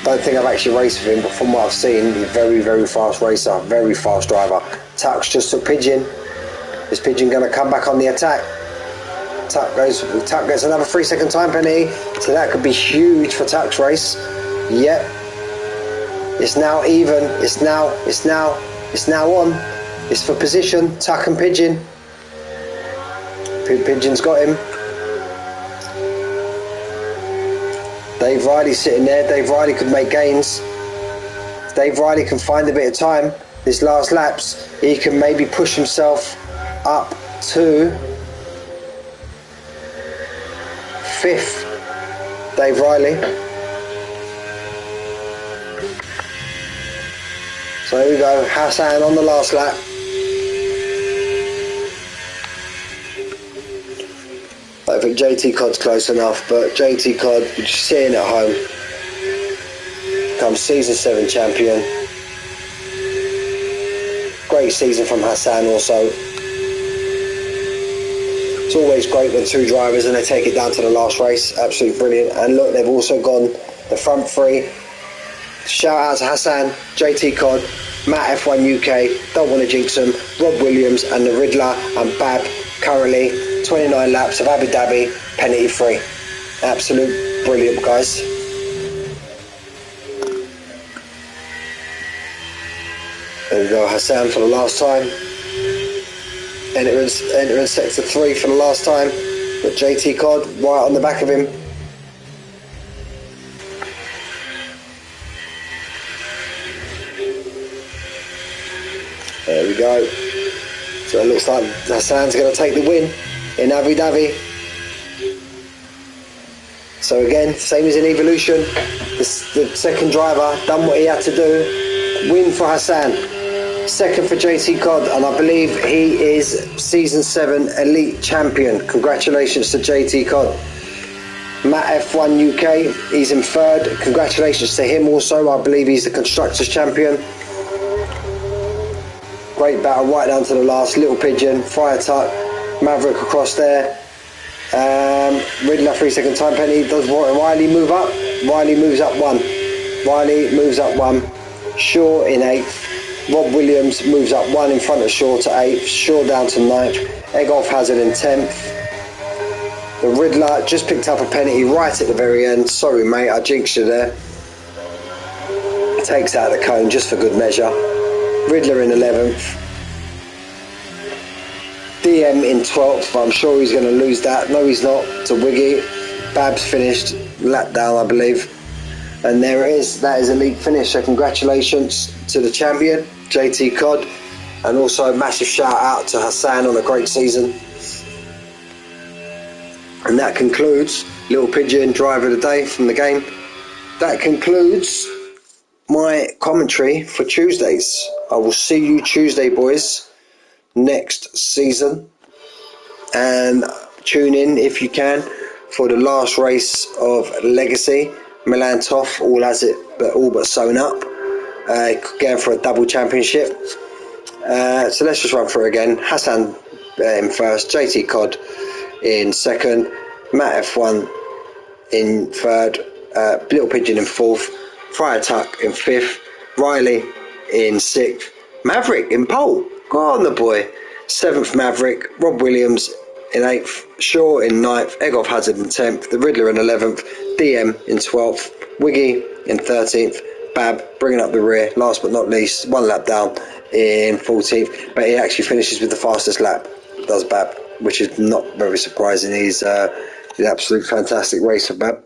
Don't think I've actually raced with him, but from what I've seen, he's a very, very fast racer, very fast driver. Tuck's just took Pigeon. Is Pigeon going to come back on the attack? Tuck gets another 3 second time penalty, so that could be huge for Tuck's race. Yep. It's now even. It's now on. It's for position. Tuck and Pigeon. Pigeon's got him. Dave Riley sitting there. Dave Riley could make gains. Dave Riley can find a bit of time. This last laps, he can maybe push himself up to 5th. Dave Riley. So here we go, Hassan on the last lap. I don't think JT Cod's close enough, but JT Cod, you're just seeing at home, becomes season 7 champion. Great season from Hassan also. It's always great when 2 drivers and they take it down to the last race. Absolutely brilliant. And look, they've also gone the front 3. Shout out to Hassan, JT Cod, Matt F1 UK, don't want to jinx them, Rob Williams and the Riddler and Bab, currently 29 laps of Abu Dhabi, penalty free. Absolute brilliant, guys. There we go, Hassan for the last time. Entering sector 3 for the last time. Got JT Cod right on the back of him. There we go. So it looks like Hassan's going to take the win in Abu Dhabi. So again, same as in Evolution, the second driver done what he had to do. Win for Hassan. Second for JT Cod, and I believe he is Season 7 Elite Champion. Congratulations to JT Cod. Matt F1 UK, he's in 3rd. Congratulations to him also. I believe he's the Constructors Champion. Great battle right down to the last. Little Pigeon, Fire Tuck, Maverick across there. Riddler 3-second time penalty. Does Riley move up? Riley moves up 1. Riley moves up 1. Shaw in 8th. Rob Williams moves up 1 in front of Shaw to 8th. Shaw down to 9th. Egolf Hazard in 10th. The Riddler just picked up a penalty right at the very end. Sorry mate, I jinxed you there. Takes out the cone just for good measure. Riddler in 11th. DM in 12th, but I'm sure he's going to lose that. No, he's not. To Wiggy. Babs finished lap down, I believe. And there it is. That is a elite finish. So congratulations to the champion, JT Cod. And also a massive shout out to Hassan on a great season. And that concludes Little Pigeon Driver of the Day from the game. That concludes my commentary for Tuesdays. I will see you Tuesday, boys, next season, and tune in if you can for the last race of Legacy. Milan Toff all has it, but all but sewn up, going for a double championship. So let's just run through again. Hassan in 1st, JT Cod in 2nd, Matt F1 in 3rd, Little Pigeon in 4th, Friar Tuck in 5th, Riley in 6th, Maverick in pole. Go on the boy. 7th Maverick, Rob Williams in 8th, Shaw in 9th, Egolf Hazard in 10th, the Riddler in 11th, DM in 12th, Wiggy in 13th, Bab bringing up the rear, last but not least, 1 lap down in 14th, but he actually finishes with the fastest lap, does Bab, which is not very surprising. He's an absolute fantastic racer, Bab.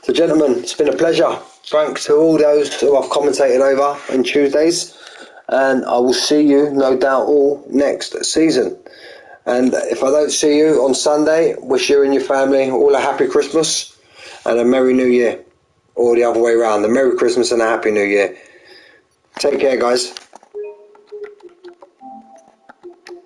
So gentlemen, it's been a pleasure. Thanks to all those who I've commentated over on Tuesdays, and I will see you, no doubt, all next season. And if I don't see you on Sunday, wish you and your family all a happy Christmas and a Merry New Year, or the other way around, a Merry Christmas and a Happy New Year. Take care, guys.